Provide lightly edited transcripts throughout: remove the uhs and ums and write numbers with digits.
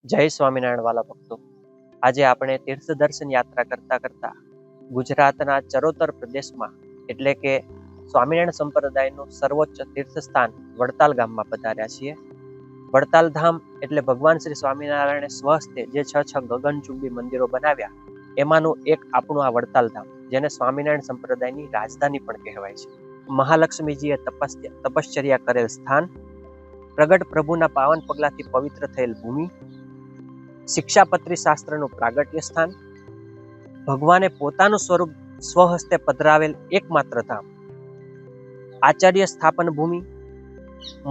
જય સ્વામિનારાયણ વાલા ભક્તો. આજે આપણે તીર્થ દર્શન યાત્રા કરતા કરતા ગુજરાતના ચરોતર પ્રદેશમાં એટલે કે સ્વામિનારાયણ સંપ્રદાયનું સર્વોચ્ચ તીર્થસ્થાન વડતાલ ગામમાં પધાર્યા છીએ. વડતાલ ધામ એટલે ભગવાન શ્રી સ્વામિનારાયણે સ્વહસ્તે જે છ ગગનચુંબી મંદિરો બનાવ્યા એમાંનું એક આપણું આ વડતાલ ધામ, જેને સ્વામિનારાયણ સંપ્રદાયની રાજધાની પણ કહેવાય છે. મહાલક્ષ્મીજીએ તપશ્ચર્યા કરેલ સ્થાન, પ્રગટ પ્રભુના પાવન પગલાથી પવિત્ર થયેલ ભૂમિ, શિક્ષાપત્રી શાસ્ત્રનું પ્રાગટ્ય સ્થાન, ભગવાને પોતાનું સ્વરૂપ સ્વહસ્તે પધરાવેલ એકમાત્ર ધામ, આચાર્ય સ્થાપન ભૂમિ,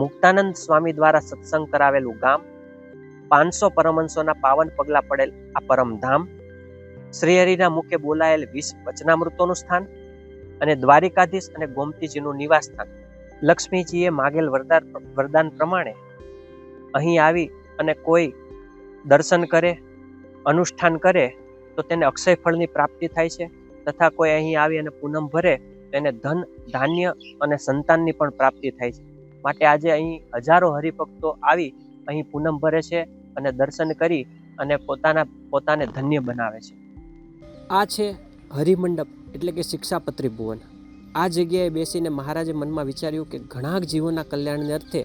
મુક્તાનંદ સ્વામી દ્વારા સત્સંગ કરાવેલું ગામ, 500 પરમહંસોના પાવન પગલા પડેલ આ પરમધામ, શ્રીહરિના મુખે બોલાયેલ 20 વચનામૃતોનું સ્થાન અને દ્વારિકાધીશ અને ગોમતીજીનું નિવાસ સ્થાન. લક્ષ્મીજીએ માગેલ વરદાન પ્રમાણે અહીં આવી અને કોઈ દર્શન કરે, અનુષ્ઠાન કરે તો તેને અક્ષય ફળની પ્રાપ્તિ થાય છે, તથા કોઈ અહીં આવી અને પૂનમ ભરે તેને ધન, ધાન્ય અને સંતાનની પણ પ્રાપ્તિ થાય છે. માટે આજે અહીં હજારો હરિભક્તો આવી અહીં પૂનમ ભરે છે અને દર્શન કરી અને પોતાને ધન્ય બનાવે છે. આ છે હરિમંડપ એટલે કે શિક્ષાપત્રી ભુવન. આ જગ્યાએ બેસીને મહારાજે મનમાં વિચાર્યું કે ઘણા જીવોના કલ્યાણને અર્થે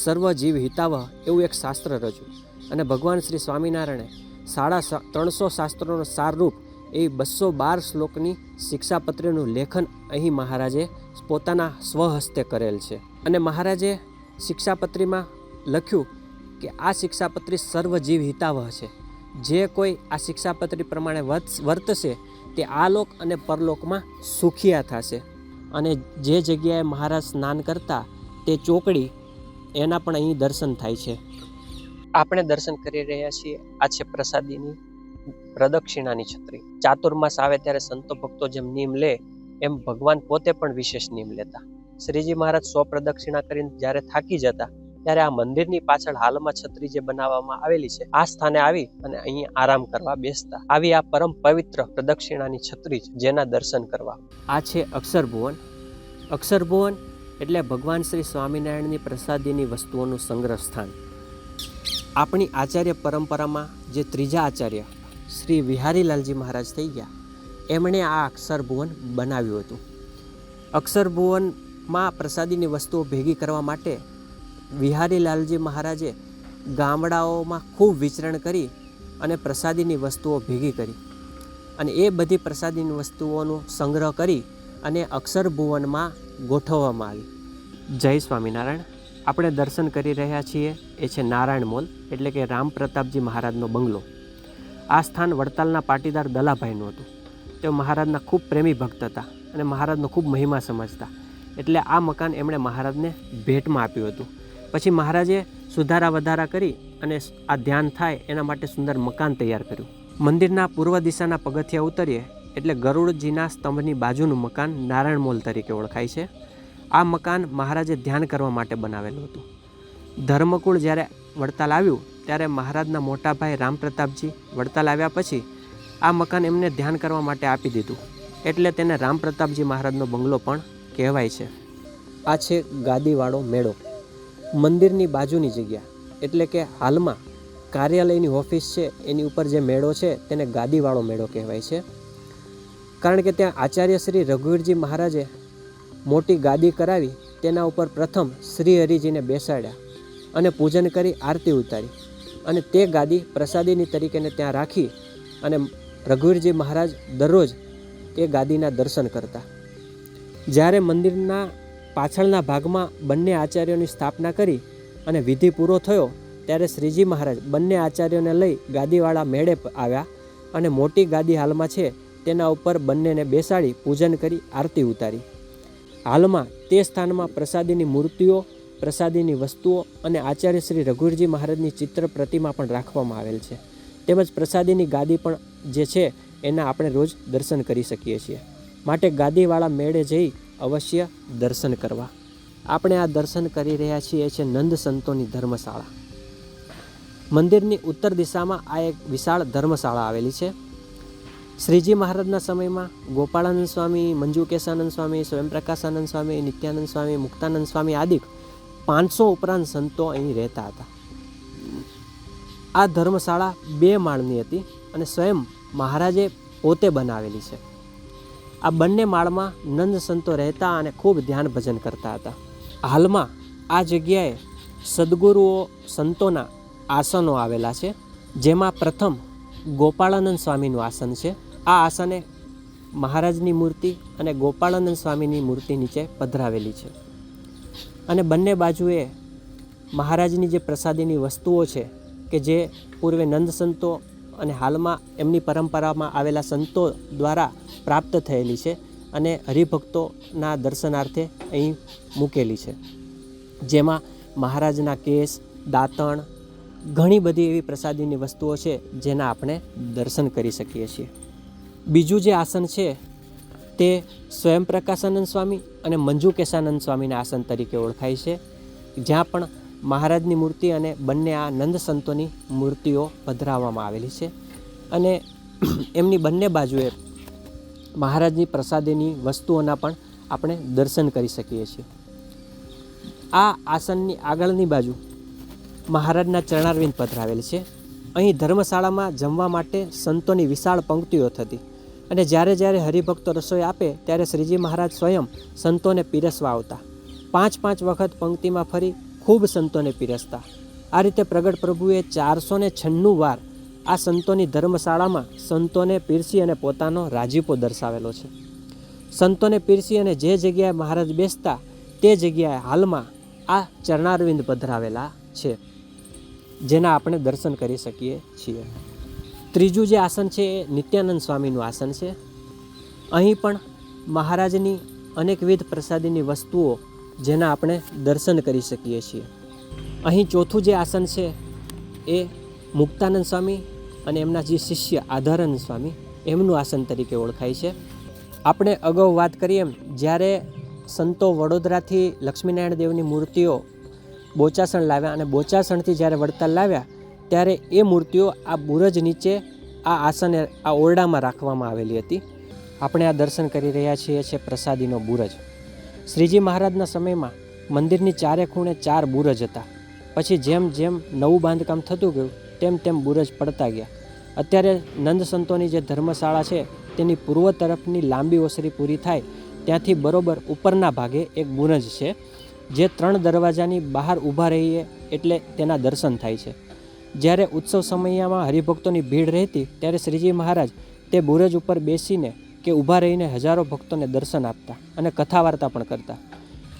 સર્વ જીવ હિતાવહ એવું એક શાસ્ત્ર રચ્યું અને ભગવાન શ્રી સ્વામિનારાયણે 350 શાસ્ત્રોનો સારરૂપ એ 212 શ્લોકની શિક્ષાપત્રીનું લેખન અહીં મહારાજે પોતાના સ્વહસ્તે કરેલ છે. અને મહારાજે શિક્ષાપત્રીમાં લખ્યું કે આ શિક્ષાપત્રી સર્વ જીવ હિતાવહ છે. જે કોઈ આ શિક્ષાપત્રી પ્રમાણે વર્તશે તે આ લોક અને પરલોકમાં સુખિયા થશે. અને જે જગ્યાએ મહારાજ સ્નાન કરતા તે ચોકડી એના પણ અહીં દર્શન થાય છે. આપણે દર્શન કરી રહ્યા છીએ. આ છે પ્રસાદીની પ્રદક્ષિણાની છત્રી. ચાતુર્માસ આવે ત્યારે સંતો ભક્તો જેમ નિયમ લે એમ ભગવાન પોતે પણ વિશેષ નિયમ લેતા. શ્રીજી મહારાજ 100 પ્રદક્ષિણા કરીને જ્યારે થાકી જતા ત્યારે આ મંદિરની પાછળ હાલમાં છત્રી જે બનાવવામાં આવેલી છે આ સ્થાને આવી અને અહીં આરામ કરવા બેસતા. આવી આ પરમ પવિત્ર પ્રદક્ષિણાની છત્રી છે જેના દર્શન કરવા. આ છે અક્ષરભુવન. અક્ષરભુવન એટલે ભગવાન શ્રી સ્વામિનારાયણની પ્રસાદીની વસ્તુઓનું સંગ્રહ સ્થાન. આપણી આચાર્ય પરંપરામાં જે ત્રીજા આચાર્ય શ્રી વિહારીલાલજી મહારાજ થઈ ગયા, એમણે આ અક્ષરભુવન બનાવ્યું હતું. અક્ષરભુવનમાં પ્રસાદીની વસ્તુઓ ભેગી કરવા માટે વિહારીલાલજી મહારાજે ગામડાઓમાં ખૂબ વિચરણ કરી અને પ્રસાદીની વસ્તુઓ ભેગી કરી અને એ બધી પ્રસાદીની વસ્તુઓનો સંગ્રહ કરી અને અક્ષરભુવનમાં ગોઠવવામાં આવી. જય સ્વામિનારાયણ. આપણે દર્શન કરી રહ્યા છીએ એ છે નારાયણ મોલ એટલે કે રામ પ્રતાપજી મહારાજનો બંગલો. આ સ્થાન વડતાલના પાટીદાર દલાભાઈનું હતું. તેઓ મહારાજના ખૂબ પ્રેમી ભક્ત હતા અને મહારાજનો ખૂબ મહિમા સમજતા. એટલે આ મકાન એમણે મહારાજને ભેટમાં આપ્યું હતું. પછી મહારાજે સુધારા વધારા કરી અને આ ધ્યાન થાય એના માટે સુંદર મકાન તૈયાર કર્યું. મંદિરના પૂર્વ દિશાના પગથિયા ઉતરીએ એટલે ગરુડજીના સ્તંભની બાજુનું મકાન નારાયણ મોલ તરીકે ઓળખાય છે. આ મકાન મહારાજે ધ્યાન કરવા માટે બનાવેલું હતું. ધર્મકુળ જ્યારે વડતાલ આવ્યું ત્યારે મહારાજના મોટા ભાઈ રામ પ્રતાપજી વડતાલ આવ્યા પછી આ મકાન એમને ધ્યાન કરવા માટે આપી દીધું, એટલે તેને રામ પ્રતાપજી મહારાજનો બંગલો પણ કહેવાય છે. આ છે ગાદીવાળો મેળો. મંદિરની બાજુની જગ્યા એટલે કે હાલમાં કાર્યાલયની ઓફિસ છે એની ઉપર જે મેળો છે તેને ગાદીવાળો મેળો કહેવાય છે. કારણ કે ત્યાં આચાર્ય શ્રી રઘુવીરજી મહારાજે મોટી ગાદી કરાવી તેના ઉપર પ્રથમ શ્રી હરિજીને બેસાડ્યા અને પૂજન કરી આરતી ઉતારી અને તે ગાદી પ્રસાદીની તરીકેને ત્યાં રાખી અને રઘુવીરજી મહારાજ દરરોજ તે ગાદીના દર્શન કરતા. જ્યારે મંદિરના પાછળના ભાગમાં બંને આચાર્યોની સ્થાપના કરી અને વિધિ પૂરો થયો ત્યારે શ્રીજી મહારાજ બંને આચાર્યોને લઈ ગાદીવાળા મેળે આવ્યા અને મોટી ગાદી હાલમાં છે તેના ઉપર બંનેને બેસાડી પૂજન કરી આરતી ઉતારી. હાલમાં તે સ્થાનમાં પ્રસાદીની મૂર્તિઓ, પ્રસાદીની વસ્તુઓ અને આચાર્ય શ્રી રઘુવીરજી મહારાજની ચિત્ર પ્રતિમા પણ રાખવામાં આવેલ છે. તેમજ પ્રસાદીની ગાદી પણ જે છે એના આપણે રોજ દર્શન કરી શકીએ છીએ. માટે ગાદીવાળા મેળે જઈ અવશ્ય દર્શન કરવા. આપણે આ દર્શન કરી રહ્યા છીએ છે નંદ સંતોની ધર્મશાળા. મંદિરની ઉત્તર દિશામાં આ એક વિશાળ ધર્મશાળા આવેલી છે. શ્રીજી મહારાજના સમયમાં ગોપાળાનંદ સ્વામી, મંજુકેશાનંદ સ્વામી, સ્વયંપ્રકાશાનંદ સ્વામી, નિત્યાનંદ સ્વામી, મુક્તાનંદ સ્વામી આદિ 500 ઉપરાંત સંતો અહીં રહેતા હતા. આ ધર્મશાળા 2 માળની હતી અને સ્વયં મહારાજે પોતે બનાવેલી છે. આ બંને માળમાં નંદ સંતો રહેતા અને ખૂબ ધ્યાન ભજન કરતા હતા. હાલમાં આ જગ્યાએ સદગુરુઓ સંતોના આસનો આવેલા છે, જેમાં પ્રથમ ગોપાળાનંદ સ્વામીનું આસન છે. આ આસને મહારાજની મૂર્તિ અને ગોપાળાનંદ સ્વામીની મૂર્તિ નીચે પધરાવેલી છે અને બંને બાજુએ મહારાજની જે પ્રસાદીની વસ્તુઓ છે કે જે પૂર્વે નંદ સંતો અને હાલમાં એમની પરંપરામાં આવેલા સંતો દ્વારા પ્રાપ્ત થયેલી છે અને હરિભક્તોના દર્શનાર્થે અહીં મૂકેલી છે, જેમાં મહારાજના કેસ, દાંતણ, ઘણી બધી એવી પ્રસાદીની વસ્તુઓ છે જેના આપણે દર્શન કરી શકીએ છીએ. બીજું જે આસન છે તે સ્વયં પ્રકાશાનંદ સ્વામી અને મંજુકેશાનંદ સ્વામીના આસન તરીકે ઓળખાય છે, જ્યાં પણ મહારાજની મૂર્તિ અને બંને આ નંદ સંતોની મૂર્તિઓ પધરાવવામાં આવેલી છે અને એમની બંને બાજુએ મહારાજની પ્રસાદીની વસ્તુઓના પણ આપણે દર્શન કરી શકીએ છીએ. આ આસનની આગળની બાજુ મહારાજના ચરણારવિંદ પધરાવેલ છે. અહીં ધર્મશાળામાં જમવા માટે સંતોની વિશાળ પંક્તિઓ થતી અને જ્યારે જ્યારે હરિભક્તો રસોઈ આપે ત્યારે શ્રીજી મહારાજ સ્વયં સંતોને પીરસવા આવતા. 5 વખત પંક્તિમાં ફરી ખૂબ સંતોને પીરસતા. આ રીતે પ્રગટ પ્રભુએ 496 વાર આ સંતોની ધર્મશાળામાં સંતોને પીરસી અને પોતાનો રાજીપો દર્શાવેલો છે. સંતોને પીરસી અને જે જગ્યાએ મહારાજ બેસતા તે જગ્યાએ હાલમાં આ ચરણારવિંદ પધરાવેલા છે, જેના આપણે દર્શન કરી શકીએ છીએ. ત્રીજું જે આસન છે એ નિત્યાનંદ સ્વામીનું આસન છે. અહીં પણ મહારાજની અનેકવિધ પ્રસાદીની વસ્તુઓ જેના આપણે દર્શન કરી શકીએ છીએ. અહીં ચોથું જે આસન છે એ મુક્તાનંદ સ્વામી અને એમના જે શિષ્ય આધારાનંદ સ્વામી એમનું આસન તરીકે ઓળખાય છે. આપણે અગાઉ વાત કરી એમ જ્યારે સંતો વડોદરાથી લક્ષ્મીનારાયણ દેવની મૂર્તિઓ બોચાસણ લાવ્યા અને બોચાસણથી જ્યારે વડતાલ લાવ્યા ત્યારે એ મૂર્તિઓ આ બુરજ નીચે આ આસને આ ઓરડામાં રાખવામાં આવેલી હતી. આપણે આ દર્શન કરી રહ્યા છીએ છે પ્રસાદીનો બુરજ. શ્રીજી મહારાજના સમયમાં મંદિરની ચારે ખૂણે 4 બુરજ હતા. પછી જેમ જેમ નવું બાંધકામ થતું ગયું તેમ તેમ બુરજ પડતા ગયા. અત્યારે નંદ સંતોની જે ધર્મશાળા છે તેની પૂર્વ તરફની લાંબી ઓસરી પૂરી થાય ત્યાંથી બરોબર ઉપરના ભાગે એક બુરજ છે, જે 3 દરવાજાની બહાર ઊભા રહીએ એટલે તેના દર્શન થાય છે. જ્યારે ઉત્સવ સમયમાં હરિભક્તોની ભીડ રહેતી ત્યારે શ્રીજી મહારાજ તે બુરજ ઉપર બેસીને કે ઊભા રહીને હજારો ભક્તોને દર્શન આપતા અને કથા વાર્તા પણ કરતા.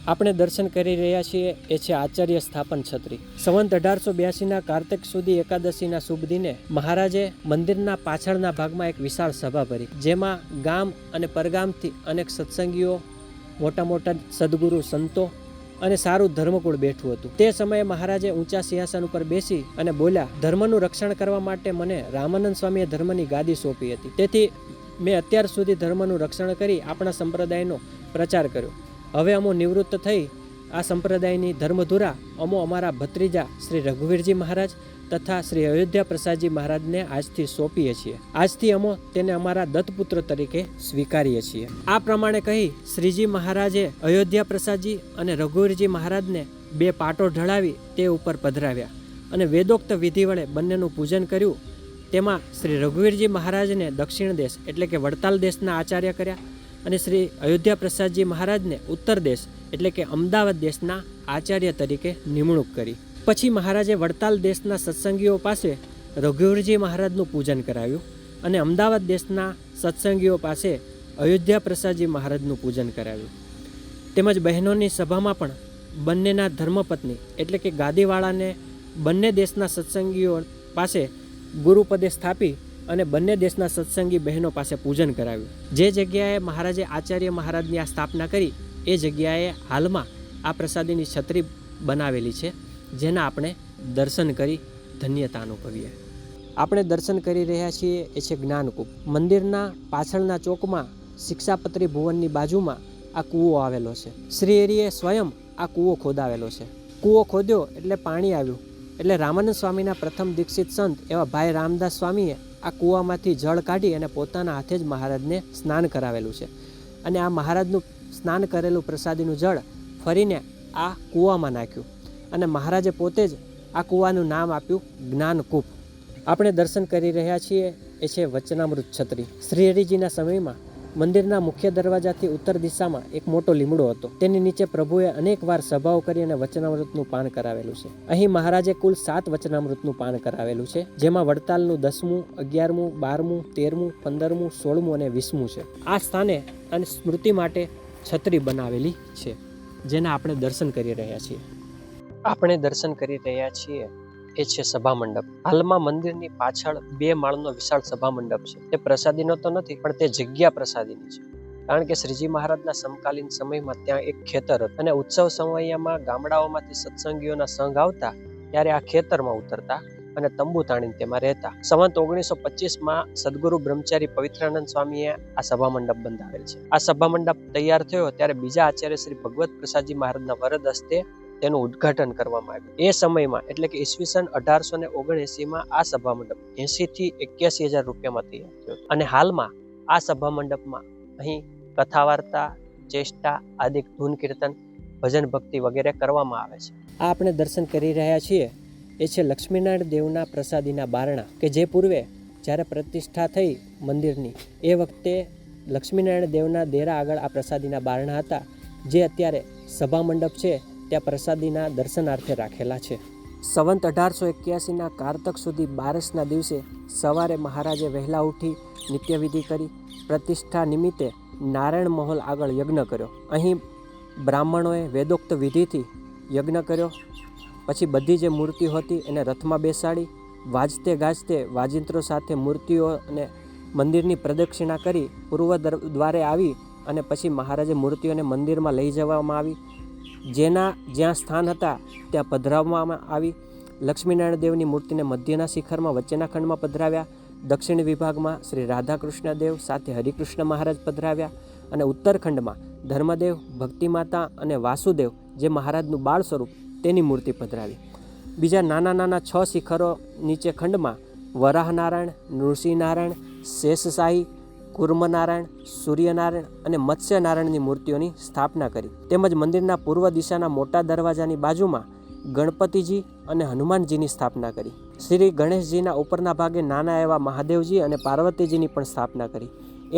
આપણે દર્શન કરી રહ્યા છીએ એ છે આચાર્ય સ્થાપન છત્રી. સંવંત 1882ના કાર્તિક સુધી એકાદશીના શુભ દિને મહારાજે મંદિરના પાછળના ભાગમાં એક વિશાળ સભા ભરી, જેમાં ગામ અને પરગામથી અનેક સત્સંગીઓ, મોટા મોટા સદગુરુ સંતો અને સારું ધર્મકુળ બેઠું હતું. તે સમયે મહારાજે ઊંચા સિંહાસન ઉપર બેસી અને બોલ્યા, ધર્મનું રક્ષણ કરવા માટે મને રામાનંદ સ્વામીએ ધર્મની ગાદી સોંપી હતી, તેથી મેં અત્યાર સુધી ધર્મનું રક્ષણ કરી આપણા સંપ્રદાયનો પ્રચાર કર્યો. હવે અમો નિવૃત્ત થઈ આ સંપ્રદાયની ધર્મધુરા અમો અમારા ભત્રીજા શ્રી રઘુવીરજી મહારાજ તથા શ્રી અયોધ્યા પ્રસાદજી મહારાજને આજથી સોંપીએ છીએ. આજથી અમો તેને અમારા દત્તપુત્ર તરીકે સ્વીકારીએ છીએ. આ પ્રમાણે કહી શ્રીજી મહારાજે અયોધ્યા પ્રસાદજી અને રઘુવીરજી મહારાજને 2 પાટો ઢળાવી તે ઉપર પધરાવ્યા અને વેદોક્ત વિધિ વડે બંનેનું પૂજન કર્યું. તેમાં શ્રી રઘુવીરજી મહારાજને દક્ષિણ દેશ એટલે કે વડતાલ દેશના આચાર્ય કર્યા અને શ્રી અયોધ્યા પ્રસાદજી મહારાજને ઉત્તર દેશ એટલે કે અમદાવાદ દેશના આચાર્ય તરીકે નિમણૂક કરી. પછી મહારાજે વડતાલ દેશના સત્સંગીઓ પાસે રઘુવીરજી મહારાજનું પૂજન કરાવ્યું અને અમદાવાદ દેશના સત્સંગીઓ પાસે અયોધ્યા પ્રસાદજી મહારાજનું પૂજન કરાવ્યું. તેમજ બહેનોની સભામાં પણ બંનેના ધર્મપત્ની એટલે કે ગાદીવાળાને બંને દેશના સત્સંગીઓ પાસે ગુરુપદે સ્થાપી અને બંને દેશના સત્સંગી બહેનો પાસે પૂજન કરાવ્યું. જે જગ્યાએ મહારાજે આચાર્ય મહારાજની આ સ્થાપના કરી એ જગ્યાએ હાલમાં આ પ્રસાદીની છત્રી બનાવેલી છે, જેના આપણે દર્શન કરી ધન્યતા અનુભવીએ. આપણે દર્શન કરી રહ્યા છીએ એ છે જ્ઞાનકૂપ. મંદિરના પાછળના ચોકમાં શિક્ષાપત્રી ભુવનની બાજુમાં આ કૂવો આવેલો છે. શ્રી હરિએ સ્વયં આ કૂવો ખોદાવેલો છે. કૂવો ખોદ્યો એટલે પાણી આવ્યું એટલે રામાનંદ સ્વામીના પ્રથમ દીક્ષિત સંત એવા ભાઈ રામદાસ સ્વામીએ આ કૂવામાંથી જળ કાઢી અને પોતાના હાથે જ મહારાજને સ્નાન કરાવેલું છે અને આ મહારાજનું સ્નાન કરેલું પ્રસાદીનું જળ ફરીને આ કૂવામાં નાખ્યું અને મહારાજે પોતે જ આ કૂવાનું નામ આપ્યું જ્ઞાનકૂપ. આપણે દર્શન કરી રહ્યા છીએ એ છે વચનામૃત છત્રી. શ્રી હરિજીના સમયમાં મંદિરના મુખ્ય દરવાજાથી ઉત્તર દિશામાં એક મોટો લીમડો હતો. તેની નીચે પ્રભુએ અનેકવાર સભાઓ કરી અને વચનામૃતનું પાન કરાવેલું છે. અહીં મહારાજે કુલ 7 વચનામૃતનું પાન કરાવેલું છે, જેમાં વડતાલનું 10મું, 11મું, 12મું, 13મું, 15મું, 16મું અને 20મું છે. આ સ્થાને અને સ્મૃતિ માટે છત્રી બનાવેલી છે, જેના આપણે દર્શન કરી રહ્યા છીએ. આપણે દર્શન કરી રહ્યા છીએ એ છે સભા મંડપ. હાલમાં મંદિરની પાછળ 2 માળનો વિશાળ સભા મંડપ છે. તે પ્રસાદીનો તો નથી, પણ તે જગ્યા પ્રસાદીની છે. કારણ કે શ્રીજી મહારાજના સમકાલીન સમયમાં ત્યાં એક ખેતર હતું અને ઉત્સવ સમયમાં ગામડાઓમાંથી સત્સંગીઓના સંઘ આવતા ત્યારે આ ખેતરમાં ઉતરતા અને તંબુ તાણીને તેમાં રહેતા. સંવત 1925માં સદગુરુ બ્રહ્મચારી પવિત્રાનંદ સ્વામીએ આ સભા મંડપ બંધાવેલ છે. આ સભા મંડપ તૈયાર થયો ત્યારે બીજા આચાર્ય શ્રી ભગવત પ્રસાદજી મહારાજના વરદ હસ્તે તેનું ઉદ્ઘાટન કરવામાં આવ્યું. એ સમયમાં એટલે કે ઈસવીસન 1879માં આ સભા મંડપ 80 થી 81,000 રૂપિયામાં તૈયાર થયો. અને હાલમાં આ સભા મંડપમાં અહીં કથા વાર્તા, ચેષ્ટા, આદિ ધૂન કીર્તન, ભજન ભક્તિ વગેરે કરવામાં આવે છે. આ આપણે દર્શન કરી રહ્યા છીએ એ છે લક્ષ્મીનારાયણ દેવના પ્રસાદીના બારણા, કે જે પૂર્વે જ્યારે પ્રતિષ્ઠા થઈ મંદિરની એ વખતે લક્ષ્મીનારાયણ દેવના દેરા આગળ આ પ્રસાદીના બારણા હતા, જે અત્યારે સભા મંડપ છે ત્યાં પ્રસાદીના દર્શનાર્થે રાખેલા છે. સંવત 1881ના કારતક સુધી બારસના દિવસે સવારે મહારાજે વહેલા ઉઠી નિત્યવિધિ કરી પ્રતિષ્ઠા નિમિત્તે નારાયણ મહોલ આગળ યજ્ઞ કર્યો. અહીં બ્રાહ્મણોએ વેદોક્ત વિધિથી યજ્ઞ કર્યો. પછી બધી જે મૂર્તિઓ હતી એને રથમાં બેસાડી વાજતે ગાજતે વાજિંત્રો સાથે મૂર્તિઓ અને મંદિરની પ્રદક્ષિણા કરી પૂર્વ દ્વારે આવી અને પછી મહારાજે મૂર્તિઓને મંદિરમાં લઈ જવામાં આવી. જ્યાં સ્થાન હતા ત્યાં પધરાવવામાં આવી. લક્ષ્મીનારાયણ દેવની મૂર્તિને મધ્યના શિખરમાં વચ્ચેના ખંડમાં પધરાવ્યા. દક્ષિણ વિભાગમાં શ્રી રાધાકૃષ્ણ દેવ સાથે હરિકૃષ્ણ મહારાજ પધરાવ્યા અને ઉત્તરખંડમાં ધર્મદેવ, ભક્તિમાતા અને વાસુદેવ જે મહારાજનું બાળ સ્વરૂપ તેની મૂર્તિ પધરાવી. બીજા નાના નાના 6 શિખરો નીચે ખંડમાં વરાહનારાયણ, નૃસિંહનારાયણ, શેષશાહી, કુર્મનારાયણ, સૂર્યનારાયણ અને મત્સ્યનારાયણની મૂર્તિઓની સ્થાપના કરી. તેમજ મંદિરના પૂર્વ દિશાના મોટા દરવાજાની બાજુમાં ગણપતિજી અને હનુમાનજીની સ્થાપના કરી. શ્રી ગણેશજીના ઉપરના ભાગે નાના એવા મહાદેવજી અને પાર્વતીજીની પણ સ્થાપના કરી.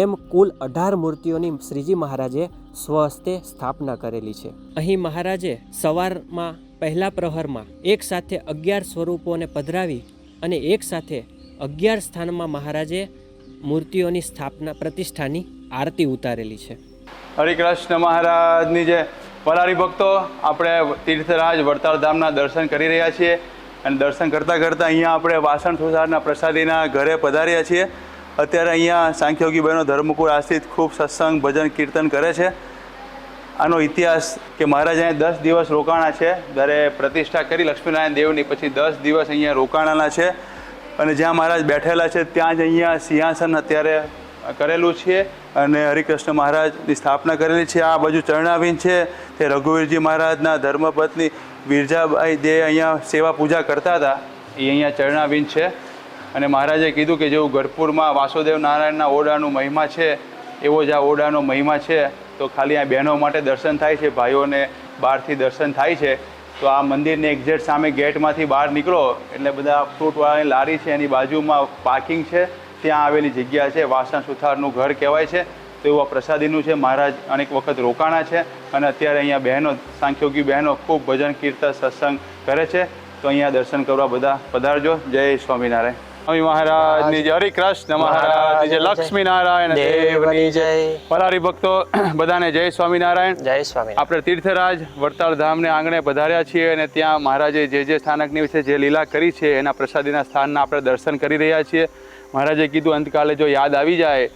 એમ કુલ 18 મૂર્તિઓની શ્રીજી મહારાજે સ્વહસ્તે સ્થાપના કરેલી છે. અહીં મહારાજે સવારમાં પહેલા પ્રહરમાં એક સાથે 11 સ્વરૂપોને પધરાવી અને એક સાથે 11 સ્થાનમાં મહારાજે મૂર્તિઓની સ્થાપના પ્રતિષ્ઠાની આરતી ઉતારેલી છે. હરિકૃષ્ણ મહારાજની જે પરારી ભક્તો, આપણે તીર્થરાજ વડતાલ ધામના દર્શન કરી રહ્યા છીએ અને દર્શન કરતાં કરતાં અહીંયા આપણે વાસણ સુધારના પ્રસાદીના ઘરે પધાર્યા છીએ. અત્યારે અહીંયા સાંખ્યોગી બહેનો ધર્મકુળ આશ્રિત ખૂબ સત્સંગ, ભજન, કીર્તન કરે છે. આનો ઇતિહાસ કે મહારાજ અહીંયા 10 દિવસ રોકાણા છે. જ્યારે પ્રતિષ્ઠા કરી લક્ષ્મીનારાયણ દેવની પછી 10 દિવસ અહીંયા રોકાણાના છે અને જ્યાં મહારાજ બેઠેલા છે ત્યાં જ અહીંયા સિંહાસન અત્યારે કરેલું છે અને હરિકૃષ્ણ મહારાજની સ્થાપના કરેલી છે. આ બાજુ ચરણાવીન છે તે રઘુવીરજી મહારાજના ધર્મપત્ની વિરજાબાઈ જે અહીંયા સેવા પૂજા કરતા હતા એ અહીંયા ચરણાવીન છે. અને મહારાજે કીધું કે જેવું ગઢપુરમાં વાસુદેવ નારાયણના ઓરડાનું મહિમા છે એવો જ આ ઓરડાનો મહિમા છે. તો ખાલી આ બહેનો માટે દર્શન થાય છે, ભાઈઓને બહારથી દર્શન થાય છે. તો આ મંદિરની એક્ઝેક્ટ સામે ગેટમાંથી બહાર નીકળો એટલે બધા ફ્રૂટવાળાની લારી છે, એની બાજુમાં પાર્કિંગ છે, ત્યાં આવેલી જગ્યા છે. વાસણ સુથારનું ઘર કહેવાય છે. તો એવું આ પ્રસાદીનું છે. મહારાજ અનેક વખત રોકાણા છે અને અત્યારે અહીંયા બહેનો, સાંખ્યોગી બહેનો ખૂબ ભજન, કીર્તન, સત્સંગ કરે છે. તો અહીંયા દર્શન કરવા બધા પધારજો. જય સ્વામિનારાયણ. સ્વામી મહારાજની જય, હરિકૃષ્ણ મહારાજની જય, લક્ષ્મીનારાયણ દેવની જય. પરારી ભક્તો બધાને જય સ્વામિનારાયણ. જય સ્વામી. આપણે તીર્થરાજ વડતાલ ધામને આંગણે પધાર્યા છીએ અને ત્યાં મહારાજે જે સ્થાનકની વિશે જે લીલા કરી છે એના પ્રસાદીના સ્થાનના આપણે દર્શન કરી રહ્યા છીએ. મહારાજે કીધું અંતકાલે જો યાદ આવી જાય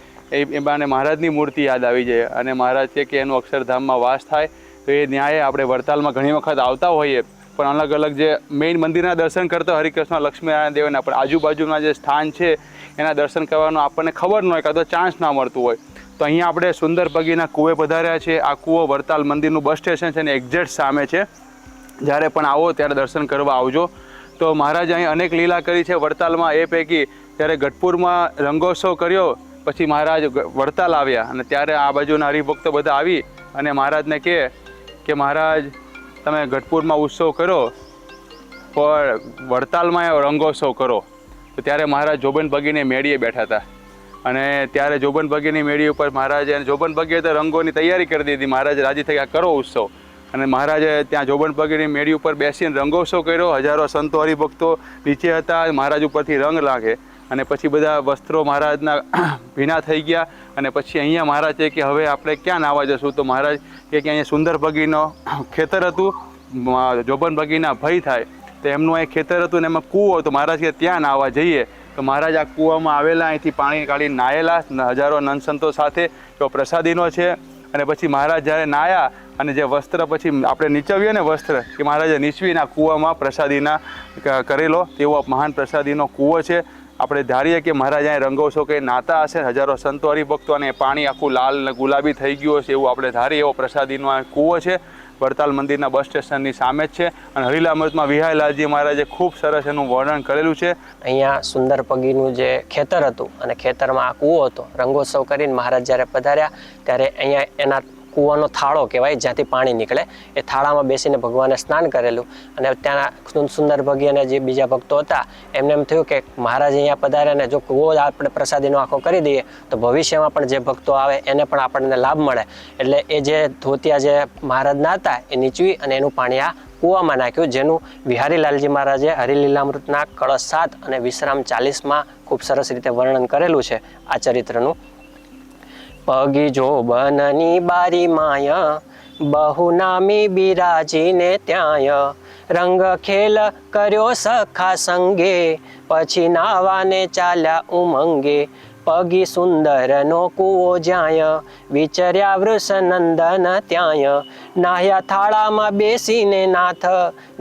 એ બાને મહારાજની મૂર્તિ યાદ આવી જાય અને મહારાજ કહે કે એનું અક્ષરધામમાં વાસ થાય. તો એ ન્યાયે આપણે વડતાલમાં ઘણી વખત આવતા હોઈએ પણ અલગ અલગ જે મેઇન મંદિરના દર્શન કરતા હરિકૃષ્ણ લક્ષ્મીનારાયણ દેવના પણ આજુબાજુના જે સ્થાન છે એના દર્શન કરવાનો આપણને ખબર ન હોય કાં તો ચાન્સ ના મળતું હોય. તો અહીંયા આપણે સુંદર પગીના કૂવે પધાર્યા છે. આ કૂવો વડતાલ મંદિરનું બસ સ્ટેશન છે અને એક્ઝેક્ટ સામે છે. જ્યારે પણ આવો ત્યારે દર્શન કરવા આવજો. તો મહારાજે અહીં અનેક લીલા કરી છે વડતાલમાં. એ પૈકી ત્યારે ગઢપુરમાં રંગોત્સવ કર્યો પછી મહારાજ વડતાલ આવ્યા અને ત્યારે આ બાજુના હરિભક્તો બધા આવી અને મહારાજને કહે કે મહારાજ તમે ગઢપુરમાં ઉત્સવ કરો પણ વડતાલમાં રંગોત્સવ કરો. તો તો ત્યારે મહારાજ જોબન બગીની મેળીએ બેઠા હતા અને ત્યારે જોબન બગીની મેળી ઉપર મહારાજે, અને જોબન બગીએ તો રંગોની તૈયારી કરી દીધી. મહારાજ રાજી થઈ ગયા, કરો ઉત્સવ. અને મહારાજે ત્યાં જોબન બગીની મેળી ઉપર બેસીને રંગોત્સવ કર્યો. હજારો સંતો હરિભક્તો નીચે હતા, મહારાજ ઉપરથી રંગ લાગે. અને પછી બધા વસ્ત્રો મહારાજના ભીના થઈ ગયા. અને પછી અહીંયા મહારાજ કહે કે હવે આપણે ક્યાં નાહવા જશું? તો મહારાજ કહે કે અહીંયા સુંદર બગીનો ખેતર હતું, જોબન બગીના ભય થાય તો એમનું અહીં ખેતર હતું ને એમાં કૂવો હતો. મહારાજ કે ત્યાં નાહવા જઈએ. તો મહારાજ આ કૂવામાં આવેલા, અહીંથી પાણી કાઢીને નાહેલા હજારો નનસંતો સાથે. તો પ્રસાદીનો છે. અને પછી મહારાજ જ્યારે નાહ્યા અને જે વસ્ત્ર પછી આપણે નીચવીએ ને વસ્ત્ર, કે મહારાજે નીચવીને આ કૂવામાં પ્રસાદીના કરેલો તેવો મહાન પ્રસાદીનો કૂવો છે. આપણે ધારીએ કે મહારાજ અહીં રંગોત્સવ કંઈ નાતા હશે, હજારો સંતો હરિભક્તો, અને પાણી આખું લાલ ને ગુલાબી થઈ ગયું હશે એવું આપણે ધારીએ. એવો પ્રસાદીનો આ કૂવો છે. વડતાલ મંદિરના બસ સ્ટેશનની સામે જ છે. અને હરિલામૃતમાં વિહાયલાલજી મહારાજે ખૂબ સરસ એનું વર્ણન કરેલું છે. અહીંયા સુંદર પગીનું જે ખેતર હતું અને ખેતરમાં આ કૂવો હતો. રંગોત્સવ કરીને મહારાજ જ્યારે પધાર્યા ત્યારે અહીંયા એના કૂવાનો થાળો કહેવાય, જ્યાંથી પાણી નીકળે, એ થાળામાં બેસીને ભગવાને સ્નાન કરેલું. અને ત્યાંના સુંદર ભગી અને જે બીજા ભક્તો હતા એમને એમ થયું કે મહારાજ અહીંયા પધાર્યા ને જો કૂવો આપણે પ્રસાદીનો આખો કરી દઈએ તો ભવિષ્યમાં પણ જે ભક્તો આવે એને પણ આપણને લાભ મળે. એટલે એ જે ધોતિયા જે મહારાજના હતા એ નીચવી અને એનું પાણી આ કૂવામાં નાખ્યું, જેનું વિહારીલાલજી મહારાજે હરિલીલામૃતના કળશ 7 અને વિશ્રામ 40માં ખૂબ સરસ રીતે વર્ણન કરેલું છે આ ચરિત્રનું. પગી જોબનની બારી માય બહુ નામી બિરાજીને ત્યાંય રંગ ખેલ કર્યો સખા સંગે પછી નાવાને ચાલ્યા ઉમંગે. પગી સુંદરનો કૂવો જ્યાંય વિચર્યા વૃષનંદન ત્યાંય નાહ્યા થાળામાં બેસીને નાથ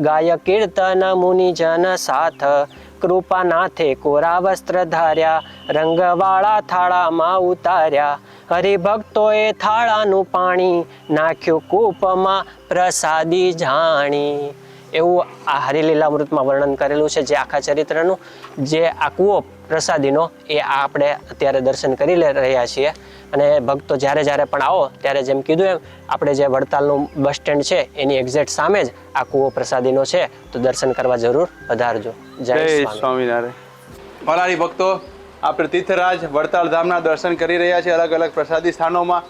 ગાય કીર્તન મુનિજન સાથ. કૃપાનાથે કોરા વસ્ત્ર ધાર્યા રંગવાળા થાળામાં ઉતાર્યા. હરિભક્તોએ થાળાનું પાણી નાખ્યું કૂપમાં પ્રસાદી જાણી. એવું આ હરિલીલામૃતમાં વર્ણન કરેલું છે. જે આખા ચરિત્રનું જે આ કૂવો પ્રસાદીનો એ આપણે અત્યારે દર્શન કરી રહ્યા છીએ. અને ભક્તો જ્યારે જ્યારે પણ આવો ત્યારે જેમ કીધું એમ આપણે જે વડતાલનું બસ સ્ટેન્ડ છે એની એક્ઝેક્ટ સામે જ આ કૂવો પ્રસાદીનો છે, તો દર્શન કરવા જરૂર પધારજો. જય સ્વામિનારાયણ. ફરારી ભક્તો, આપણે તીર્થરાજ વડતાલ ધામના દર્શન કરી રહ્યા છીએ. અલગ અલગ પ્રસાદી સ્થાનોમાં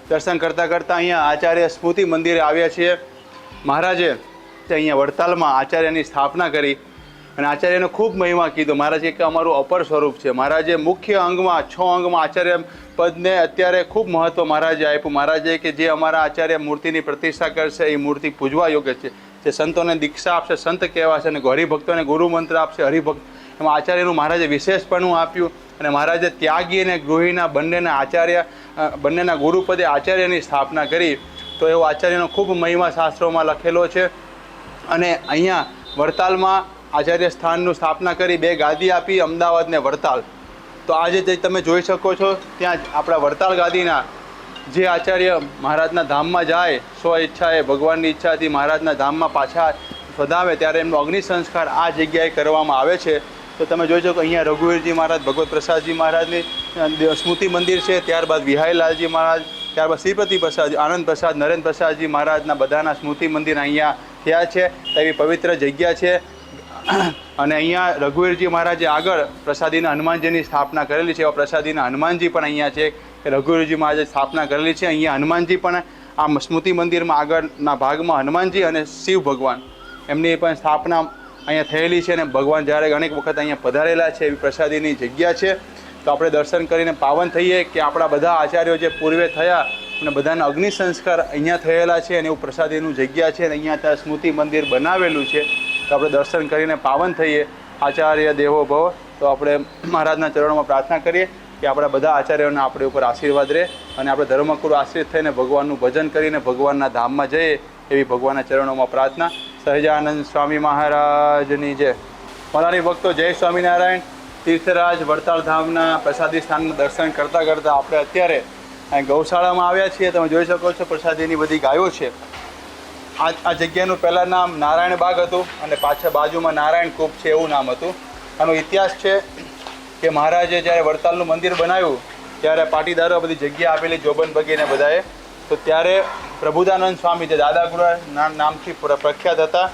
દર્શન કરતાં કરતાં અહીંયા આચાર્ય સ્મૃતિ મંદિરે આવ્યા છીએ. મહારાજે અહીંયા વડતાલમાં આચાર્યની સ્થાપના કરી અને આચાર્યનો ખૂબ મહિમા કીધો. મહારાજે કે અમારું અપર સ્વરૂપ છે. મહારાજે મુખ્ય અંગમાં 6 અંગમાં આચાર્ય પદને અત્યારે ખૂબ મહત્વ મહારાજે આપ્યું. મહારાજે કે જે અમારા આચાર્ય મૂર્તિની પ્રતિષ્ઠા કરશે એ મૂર્તિ પૂજવા યોગ્ય છે. જે સંતોને દીક્ષા આપશે સંત કહેવાશે અને હરિભક્તોને ગુરુ મંત્ર આપશે હરિભક્ત. એમાં આચાર્યનું મહારાજે વિશેષપણું આપ્યું. અને મહારાજે ત્યાગી અને ગૃહીના બંનેના આચાર્ય બંનેના ગુરુપદે આચાર્યની સ્થાપના કરી. તો એવો આચાર્યનો ખૂબ મહિમા શાસ્ત્રોમાં લખેલો છે. અને અહીંયા વડતાલમાં આચાર્ય સ્થાનનું સ્થાપના કરી, 2 ગાદી આપી, અમદાવાદ ને વડતાલ. તો આજે જે તમે જોઈ શકો છો ત્યાં આપણા વડતાલ ગાદીના જે આચાર્ય મહારાજના ધામમાં જાય, સ્વ ઈચ્છાએ ભગવાનની ઈચ્છાથી મહારાજના ધામમાં પાછા વધાવે ત્યારે એમનો અગ્નિ સંસ્કાર આ જગ્યાએ કરવામાં આવે છે. તો તમે જોઈ શકો અહીંયા રઘુવીરજી મહારાજ, ભગવત પ્રસાદજી મહારાજની સ્મૃતિ મંદિર છે. ત્યારબાદ વિહારીલાલજી મહારાજ, ત્યારબાદ શ્રીપતિ પ્રસાદ, આનંદ પ્રસાદ, નરેન્દ્ર પ્રસાદજી મહારાજના બધાના સ્મૃતિ મંદિર અહીંયા થયા છે. એવી પવિત્ર જગ્યા છે. અને અહીંયા રઘુવીરજી મહારાજે આગળ પ્રસાદીના હનુમાનજીની સ્થાપના કરેલી છે. એવા પ્રસાદીના હનુમાનજી પણ અહીંયા છે. રઘુવીરજી મહારાજે સ્થાપના કરેલી છે. અહીંયા હનુમાનજી પણ આ સ્મૃતિ મંદિરમાં આગળના ભાગમાં હનુમાનજી અને શિવ ભગવાન એમની પણ સ્થાપના અહીંયા થયેલી છે. અને ભગવાન જ્યારે અનેક વખત અહીંયા પધારેલા છે એવી પ્રસાદીની જગ્યા છે. તો આપણે દર્શન કરીને પાવન થઈએ કે આપણા બધા આચાર્યો જે પૂર્વે થયા અને બધાના અગ્નિ સંસ્કાર અહીંયા થયેલા છે અને એવું પ્રસાદીનું જગ્યા છે. અને અહીંયા ત્યાં સ્મૃતિ મંદિર બનાવેલું છે. તો આપણે દર્શન કરીને પાવન થઈએ. આચાર્ય દેવો ભવ. તો આપણે મહારાજના ચરણોમાં પ્રાર્થના કરીએ કે આપણા બધા આચાર્યોના આપણી ઉપર આશીર્વાદ રહે અને આપણે ધર્મકુળ આશ્રિત થઈને ભગવાનનું ભજન કરીને ભગવાનના ધામમાં જઈએ એવી ભગવાનના ચરણોમાં પ્રાર્થના. સહજાનંદ સ્વામી મહારાજની જય. ફરારી ભક્તો, જય સ્વામિનારાયણ. તીર્થરાજ વડતાલ ધામના પ્રસાદી સ્થાનના દર્શન કરતાં કરતાં આપણે અત્યારે અહીં ગૌશાળામાં આવ્યા છીએ. તમે જોઈ શકો છો પ્રસાદીની બધી ગાયો છે. આ જગ્યાનું પહેલાં નામ નારાયણ બાગ હતું અને પાછળ બાજુમાં નારાયણ કૂપ છે એવું નામ હતું. આનો ઇતિહાસ છે કે મહારાજે જ્યારે વડતાલનું મંદિર બનાવ્યું ત્યારે પાટીદારો બધી જગ્યા આપેલી જોબન બગીને બધાએ. તો ત્યારે પ્રભુદાનંદ સ્વામી જે દાદાગુરુ નામથી પ્રખ્યાત હતા,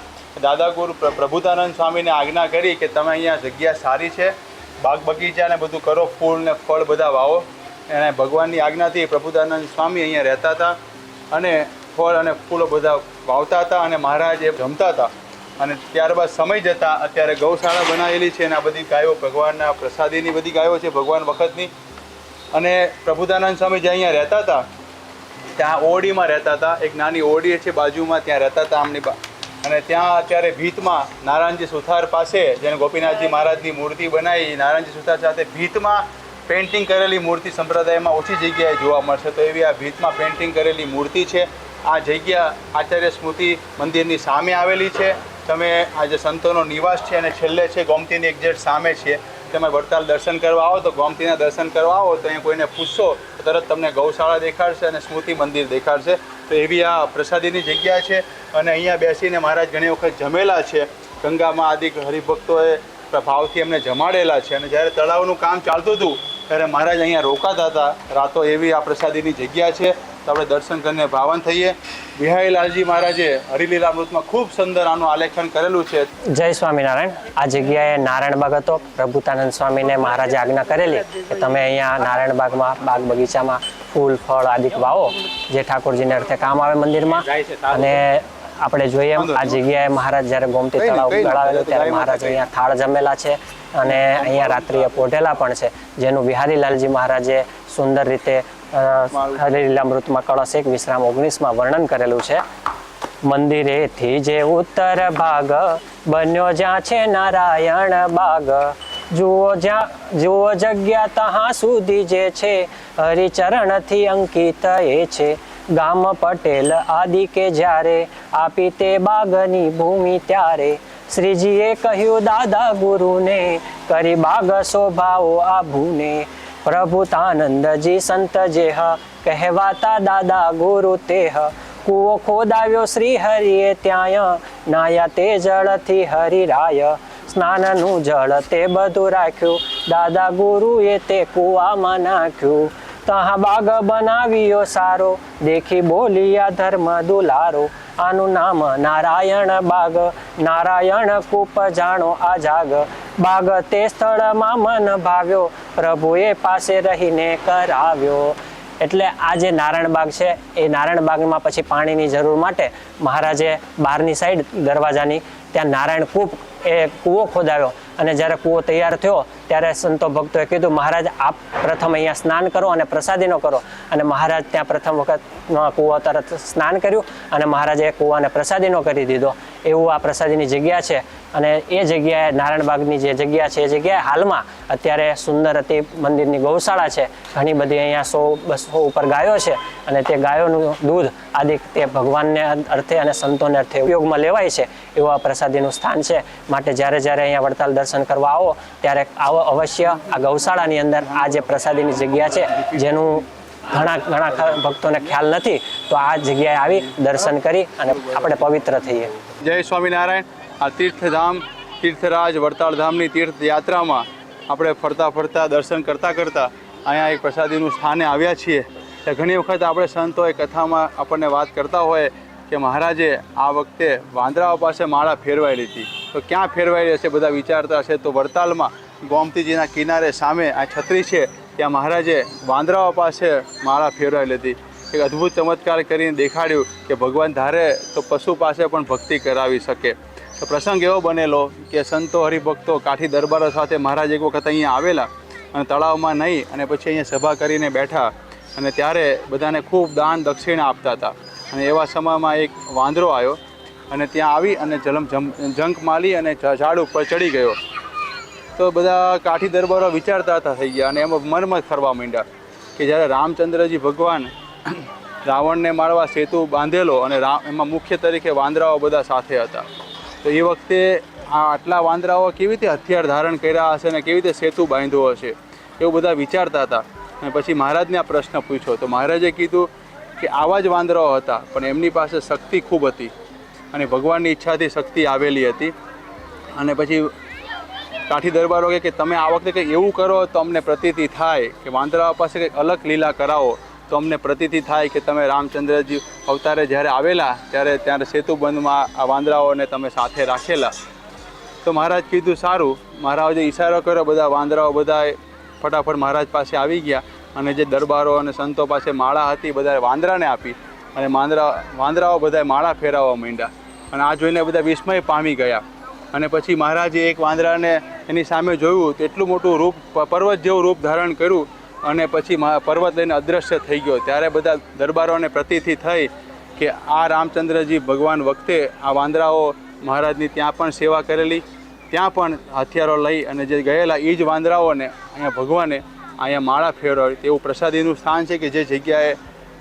દાદાગુરુ પ્રભુદાનંદ સ્વામીને આજ્ઞા કરી કે તમે અહીંયા જગ્યા સારી છે બાગ બગીચા ને બધું કરો, ફૂલ ને ફળ બધા વાવો. અને ભગવાનની આજ્ઞાથી પ્રભુદાનંદ સ્વામી અહીંયા રહેતા હતા અને ફળ અને ફૂલો બધા વાવતા હતા અને મહારાજ એ જમતા હતા. અને ત્યારબાદ સમય જતાં અત્યારે ગૌશાળા બનાવેલી છે અને આ બધી ગાયો ભગવાનના પ્રસાદીની બધી ગાયો છે ભગવાન વખતની. અને પ્રભુદાનંદ સ્વામી જે અહીંયા રહેતા હતા ત્યાં ઓરડીમાં રહેતા હતા, એક નાની ઓરડી છે બાજુમાં, ત્યાં રહેતા હતા આમની અને ત્યાં અત્યારે ભીતમાં નારાયણજી સુથાર પાસે જેને ગોપીનાથજી મહારાજની મૂર્તિ બનાવી, નારાયણજી સુથાર સાથે ભીતમાં પેઇન્ટિંગ કરેલી મૂર્તિ સંપ્રદાયમાં ઓછી જગ્યાએ જોવા મળશે, તો એવી આ ભીતમાં પેઇન્ટિંગ કરેલી મૂર્તિ છે. આ જગ્યા આચાર્ય સ્મૃતિ મંદિરની સામે આવેલી છે. તમે આ જે સંતોનો નિવાસ છે અને છેલ્લે છે ગોમતીની એક્ઝેક્ટ સામે છે. તમે વડતાલ દર્શન કરવા આવો તો ગોમતીના દર્શન કરવા આવો તો અહીંયા કોઈને પૂછશો તો તરત તમને ગૌશાળા દેખાડશે અને સ્મૃતિ મંદિર દેખાડશે. તો એવી આ પ્રસાદીની જગ્યા છે અને અહીંયા બેસીને મહારાજ ઘણી વખત જમેલા છે. ગંગામાં આદિ હરિભક્તોએ ભાવથી એમને જમાડેલા છે અને જ્યારે તળાવનું કામ ચાલતું હતું ત્યારે મહારાજ અહીંયા રોકાતા હતા રાતો. એવી આ પ્રસાદીની જગ્યા છે. તો આપણે દર્શન કરીને ભાવન થઈએ. વિહારીલાલજી મહારાજે હરિલીલામૃતમાં ખૂબ સુંદર આનું આલેખન કરેલું છે. જય સ્વામિનારાયણ. આ જગ્યાએ નારાયણબાગ હતો. પ્રભુતાનંદ સ્વામીને મહારાજે આજ્ઞા કરેલી કે તમે અહીંયા નારાયણબાગમાં બાગ બગીચામાં ફૂલ ફળ આદિ વાવો જે ઠાકોરજીને અર્થે કામ આવે મંદિરમાં. અને આપણે જોઈએ આ જગ્યાએ મહારાજ જ્યારે ગોમતી તળાવ ગળાવેલું ત્યારે મહારાજ અહીંયા થાળ જમેલા છે અને અહીંયા રાત્રિએ પોઢેલા પણ છે, જેનું વિહારીલાલજી મહારાજે સુંદર રીતે હરિલીલામૃતમાં કળશ 1 વિશ્રામ 19માં વર્ણન કરેલું છે. મંદિરેથી જે ઉત્તર ભાગ બન્યો જ્યાં છે નારાયણ બાગ, જુઓ જગ્યા તહાં સુધી જે છે હરિચરણથી અંકિત એ છે. ગામ પટેલ આદિ કે જ્યારે આપી તે બાગની ભૂમિ ત્યારે, શ્રીજીએ કહ્યું દાદા ગુરુને કરી બાગ શોભાવો આભુને. પ્રભુતાનંદજી સંત જેહ કહેવાતા દાદા ગુરુ તેહ, કૂવો ખોદાવ્યો શ્રી હરિએ ત્યાં નાયા તે જળથી હરિરાય. સ્નાનનું જળ તે બધું રાખ્યું દાદા ગુરુએ તે કૂવામાં નાખ્યું. તહાં બાગ બનાવ્યો સારો દેખી બોલિયા ધર્મ દુલારો. આનું નામ નારાયણ બાગ, નારાયણ કૂપ જાણો આ જાગ. બાગ તે સ્થળમાં મન ભાવ્યો પ્રભુએ પાસે રહીને કરાવ્યો. એટલે આ જે નારાયણ બાગ છે એ નારાયણ બાગમાં પછી પાણીની જરૂર માટે મહારાજે બહારની સાઈડ દરવાજાની ત્યાં નારાયણ કૂપ એ કૂવો ખોદાવ્યો. અને જ્યારે કૂવો તૈયાર થયો ત્યારે સંતો ભક્તોએ કીધું મહારાજ આપ પ્રથમ અહીંયા સ્નાન કરો અને પ્રસાદીનો કરો. અને મહારાજ ત્યાં પ્રથમ વખત કૂવો તરત સ્નાન કર્યું અને મહારાજે કૂવાને પ્રસાદીનો કરી દીધો. એવું આ પ્રસાદીની જગ્યા છે. અને એ જગ્યાએ નારાયણબાગની જે જગ્યા છે એ જગ્યાએ હાલમાં અત્યારે સુંદર અતિ મંદિરની ગૌશાળા છે. ઘણી બધી અહીંયા 100-200 ઉપર ગાયો છે અને તે ગાયોનું દૂધ આદિ તે ભગવાનને અર્થે અને સંતોને અર્થે ઉપયોગમાં લેવાય છે એવું આ પ્રસાદીનું સ્થાન છે. માટે જ્યારે અહીંયા વડતાલ દર્શન કરવા આવો ત્યારે આવો અવશ્ય આ ગૌશાળાની અંદર આ જે પ્રસાદીની જગ્યા છે જેનું ઘણા ભક્તોને ખ્યાલ નથી, તો આ જગ્યાએ આવી દર્શન કરી અને આપણે પવિત્ર થઈએ. જય સ્વામિનારાયણ. આ તીર્થધામ તીર્થરાજ વડતાલ ધામની તીર્થયાત્રામાં આપણે ફરતા દર્શન કરતાં અહીંયા એક પ્રસાદીનું સ્થાને આવ્યા છીએ. ઘણી વખત આપણે સંતોએ કથામાં આપણને વાત કરતા હોય કે મહારાજે આ વખતે વાંદરાઓ પાસે માળા ફેરવાયેલી હતી. તો ક્યાં ફેરવાયેલી હશે બધા વિચારતા હશે, તો વડતાલમાં ગોમતીજીના કિનારે સામે આ છત્રી છે ત્યાં મહારાજે વાંદરાઓ પાસે માળા ફેરવાયેલી હતી. એક અદ્ભુત ચમત્કાર કરીને દેખાડ્યું કે ભગવાન ધારે તો પશુ પાસે પણ ભક્તિ કરાવી શકે. તો પ્રસંગ એવો બનેલો કે સંતો હરિભક્તો કાઠી દરબારો સાથે મહારાજ એક વખત અહીંયા આવેલા અને તળાવમાં નહીં અને પછી અહીંયા સભા કરીને બેઠા અને ત્યારે બધાને ખૂબ દાન દક્ષિણા આપતા હતા. અને એવા સમયમાં એક વાંદરો આવ્યો અને ત્યાં આવી અને જંક માલી અને ઝાડ ઉપર ચડી ગયો. તો બધા કાઠી દરબારો વિચારતા હતા થઈ ગયા અને એમાં મનમાં ફરવા માંડ્યા કે જ્યારે રામચંદ્રજી ભગવાન રાવણને મારવા સેતુ બાંધેલો અને એમાં મુખ્ય તરીકે વાંદરાઓ બધા સાથે હતા, તો એ વખતે આ આટલા વાંદરાઓ કેવી રીતે હથિયાર ધારણ કર્યા હશે અને કેવી રીતે સેતુ બાંધ્યો હશે એવું બધા વિચારતા હતા. અને પછી મહારાજને આ પ્રશ્ન પૂછ્યો તો મહારાજે કીધું કે આવા જ વાંદરાઓ હતા પણ એમની પાસે શક્તિ ખૂબ હતી અને ભગવાનની ઈચ્છાથી શક્તિ આવેલી હતી. અને પછી કાઠી દરબારો કે તમે આ વખતે કંઈક એવું કરો તો અમને પ્રતીતિ થાય કે વાંદરાઓ પાસે કંઈક અલગ લીલા કરાવો તો અમને પ્રતીતિ થાય કે તમે રામચંદ્રજી અવતારે જ્યારે આવેલા ત્યારે સેતુબંધમાં આ વાંદરાઓને તમે સાથે રાખેલા. તો મહારાજ કીધું સારું. મહારાજે ઈશારો કર્યો, બધા વાંદરાઓ બધા ફટાફટ મહારાજ પાસે આવી ગયા અને જે દરબારો અને સંતો પાસે માળા હતી બધા વાંદરાને આપી અને વાંદરાઓ બધા માળા ફેરવવા માંડ્યા અને આ જોઈને બધા વિસ્મય પામી ગયા. અને પછી મહારાજે એક વાંદરાને એની સામે જોયું તો એટલું મોટું રૂપ, પર્વત જેવું રૂપ ધારણ કર્યું અને પછી પર્વત લઈને અદૃશ્ય થઈ ગયો. ત્યારે બધા દરબારોને પ્રતીતિ થઈ કે આ રામચંદ્રજી ભગવાન વખતે આ વાંદરાઓ મહારાજની ત્યાં પણ સેવા કરેલી, ત્યાં પણ હથિયારો લઈ અને જે ગયેલા એ જ વાંદરાઓને અહીંયા ભગવાને અહીંયા માળા ફેરવાવી. તેવું પ્રસાદીનું સ્થાન છે કે જે જગ્યાએ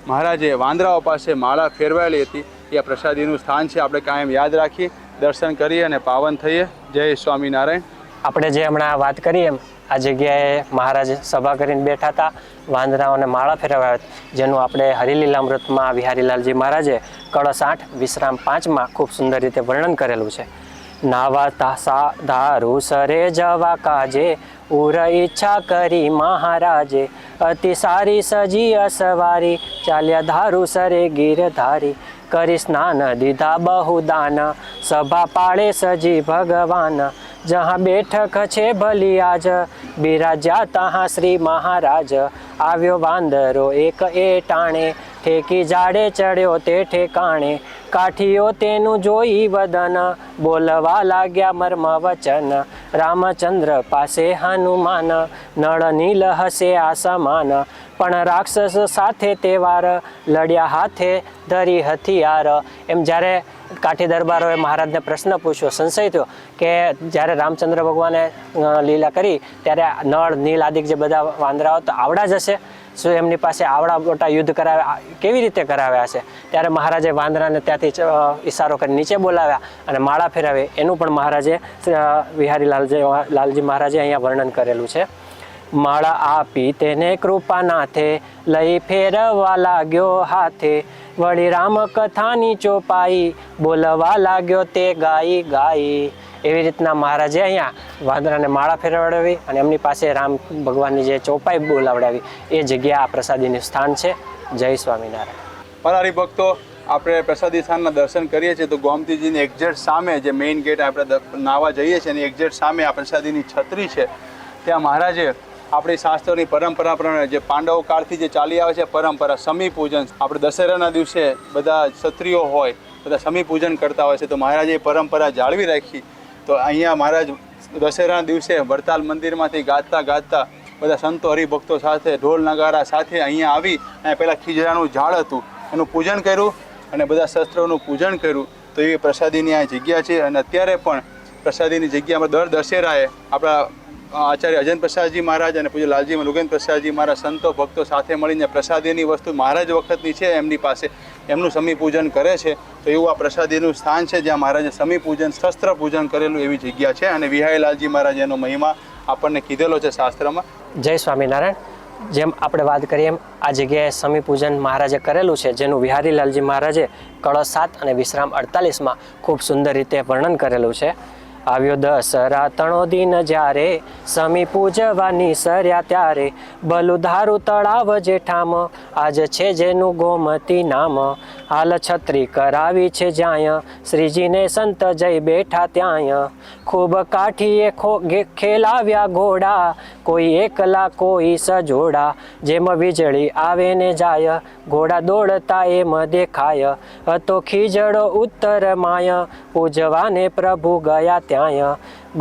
મહારાજે વાંદરાઓ પાસે માળા ફેરવાયેલી હતી એ આ પ્રસાદીનું સ્થાન છે. આપણે કાયમ યાદ રાખીએ, દર્શન કરીએ અને પાવન થઈએ. જય સ્વામિનારાયણ. આપણે જે હમણાં વાત કરી એમ આ જગ્યાએ મહારાજ સભા કરીને બેઠા હતા, વાંદરાઓને માળા ફેરવ્યા, જેનું આપણે હરિલીલામૃતમાં વિહારીલાલજી મહારાજે કળશ 8 વિશ્રામ 5માં ખૂબ સુંદર રીતે વર્ણન કરેલું છે. નાવા ધારુ સરે જવા કાજે ઉર ઈચ્છા કરી મહારાજે, અતિ સારી સજી અસવારી ચાલ્યા ધારુ સરે ગીરધારી, કરી સ્નાન દીધા બહુ દાન સભા પાળે સજી ભગવાન, જहाँ બેઠક છે ભલી આજ બિરાજ્યા તहाँ શ્રી મહારાજ, આવ્યો વાંદરો એક એ ટાણે ઠેકી જાડે ચડ્યો તે ઠેકાણે, કાઠીઓ તેનું જોઈ વદન બોલવા લાગ્યા મર્મ વચન, રામચંદ્ર પાસે હનુમાન નળ નીલ હસે આ સમાન, પણ રાક્ષસ સાથે તેવાર લડ્યા હાથે ધરી હથિયાર. એમ જ્યારે કાઠી દરબારોએ મહારાજને પ્રશ્ન પૂછ્યો, સંશય થયો કે જ્યારે રામચંદ્ર ભગવાને લીલા કરી ત્યારે નળ નીલ આદિક જે બધા વાંદરાઓ તો આવડા જ હશે, શું એમની પાસે આવડા મોટા યુદ્ધ કરાવ્યા, કેવી રીતે કરાવ્યા હશે? ત્યારે મહારાજે વાંદરાને ત્યાંથી ઈશારો કરી નીચે બોલાવ્યા અને માળા ફેરવે. એનું પણ મહારાજે લાલજી મહારાજે અહીંયા વર્ણન કરેલું છે. માળા આપી તેને કૃપાનાથે લઈ ફેરવા લાગ્યો હાથે, વળી રામ કથાની ચોપાઈ બોલવા લાગ્યો તે ગાઈ ગાઈ. એવી રીતના મહારાજે અહીંયા વાંદરાને માળા ફેરવડાવી અને એમની પાસે રામ ભગવાનની જે ચોપાઈ બોલાવડાવી એ જગ્યા આ પ્રસાદીનું સ્થાન છે. જય સ્વામિનારાયણ. મારા ભક્તો, આપણે પ્રસાદી સ્થાનના દર્શન કરીએ છીએ તો ગોમતીજીની એક્ઝેક્ટ સામે જે મેઇન ગેટ આપણે નાવા જઈએ છીએ એની એક્ઝેક્ટ સામે આ પ્રસાદીની છત્રી છે. ત્યાં મહારાજે આપણી શાસ્ત્રોની પરંપરા પ્રમાણે જે પાંડવો કાળથી જે ચાલી આવે છે પરંપરા સમી પૂજન, આપણે દશેરાના દિવસે બધા ક્ષત્રિયો હોય બધા સમી પૂજન કરતા હોય છે, તો મહારાજે એ પરંપરા જાળવી રાખી. તો અહીંયા મહારાજ દશેરાના દિવસે વડતાલ મંદિરમાંથી ગાતા ગાતા બધા સંતો હરિભક્તો સાથે ઢોલ નગારા સાથે અહીંયા આવી અને પહેલાં ખીજડાનું ઝાડ હતું એનું પૂજન કર્યું અને બધા શસ્ત્રોનું પૂજન કર્યું. તો એવી પ્રસાદીની આ જગ્યા છે. અને અત્યારે પણ પ્રસાદીની જગ્યામાં દર દશેરાએ આપણા આચાર્ય અજન પ્રસાદજી મહારાજ અને પૂજ્ય લાલજી મલુગેન પ્રસાદજી મહારાજ સંતો ભક્તો સાથે મળીને પ્રસાદીની વસ્તુ મહારાજ વખતની છે એમની પાસે એમનું સમી પૂજન કરે છે. તો એવું આ પ્રસાદીનું સ્થાન છે જ્યાં મહારાજે સમી પૂજન શસ્ત્ર પૂજન કરેલું એવી જગ્યા છે. અને વિહારીલાલજી મહારાજ એનો મહિમા આપણને કીધેલો છે શાસ્ત્રમાં. જય સ્વામિનારાયણ. જેમ આપણે વાત કરીએ એમ આ જગ્યાએ સમી પૂજન મહારાજે કરેલું છે, જેનું વિહારીલાલજી મહારાજે કળશ 7 અને વિશ્રામ 48માં ખૂબ સુંદર રીતે વર્ણન કરેલું છે. આવ્યો દશરા તણો દિન જ્યારે સમી પૂજવાની સર્યા ત્યારે, બલું ધારું તળાવ જેઠામ આજ છે જેનું ગોમતી નામ, હાલ છત્રી કરાવી છે જ્યાંય શ્રીજીને સંત જઈ બેઠા ત્યાંય, ખૂબ કાઠીએ ખેલાવ્યા ઘોડા કોઈ એકલા કોઈ સજોડા, જેમ વીજળી આવે ને જાય ઘોડા દોડતા એમ દેખાય, હતો ખીજડો ઉત્તર માય પૂજવાને પ્રભુ ગયા ત્યાંય,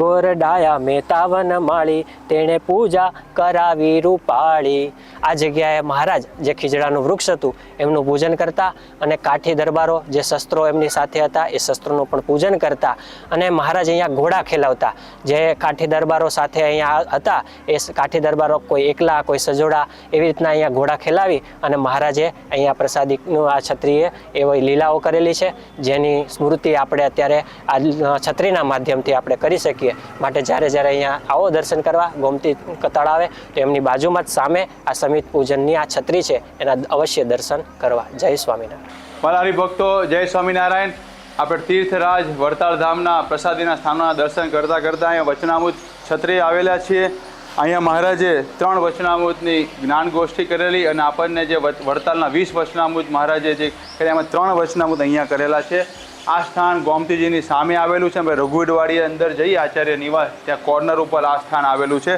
ગોરડાયા મેતાવન માળી તેણે પૂજા કરાવી રૂપાળી. આ જગ્યાએ મહારાજ જે ખીજડાનું વૃક્ષ હતું એમનું પૂજન કરતા અને કાઠી દરબારો જે શસ્ત્રો એમની સાથે હતા એ શસ્ત્રોનું પણ પૂજન કરતા અને મહારાજ અહીંયા ઘોડા ખેલાવતા. જે કાઠી દરબારો સાથે અહીંયા હતા એ કાઠી દરબારો કોઈ એકલા કોઈ સજોડા એવી રીતના અહીંયા ઘોડા ખેલાવી અને મહારાજે અહીંયા પ્રસાદીનું આ છત્રીએ એવી લીલાઓ કરેલી છે, જેની સ્મૃતિ આપણે અત્યારે આ છત્રીના માધ્યમથી આપણે કરી શકીએ. માટે જ્યારે જ્યારે અહીંયા આવો દર્શન કરવા ગોમતી તળાવે તો એમની બાજુમાં જ સામે આ સમિત પૂજનની આ છત્રી છે એના અવશ્ય દર્શન કરવા. જય સ્વામિનારાયણ. મારા હરિભક્તો, જય સ્વામિનારાયણ. આપણે તીર્થરાજ વડતાલ ધામના પ્રસાદીના સ્થાનોના દર્શન કરતાં કરતાં અહીંયા વચનામૃત છત્રી આવેલા છીએ. અહીંયા મહારાજે 3 વચનામૃતની જ્ઞાન ગોષ્ઠી કરેલી અને આપણને જે વડતાલના 20 વચનામૃત મહારાજે જે કર્યા એમાં 3 વચનામૃત અહીંયા કરેલા છે. આ સ્થાન ગોમતીજીની સામે આવેલું છે. અમે રઘુવીરવાડી અંદર જઈએ આચાર્ય નિવાસ, ત્યાં કોર્નર ઉપર આ સ્થાન આવેલું છે.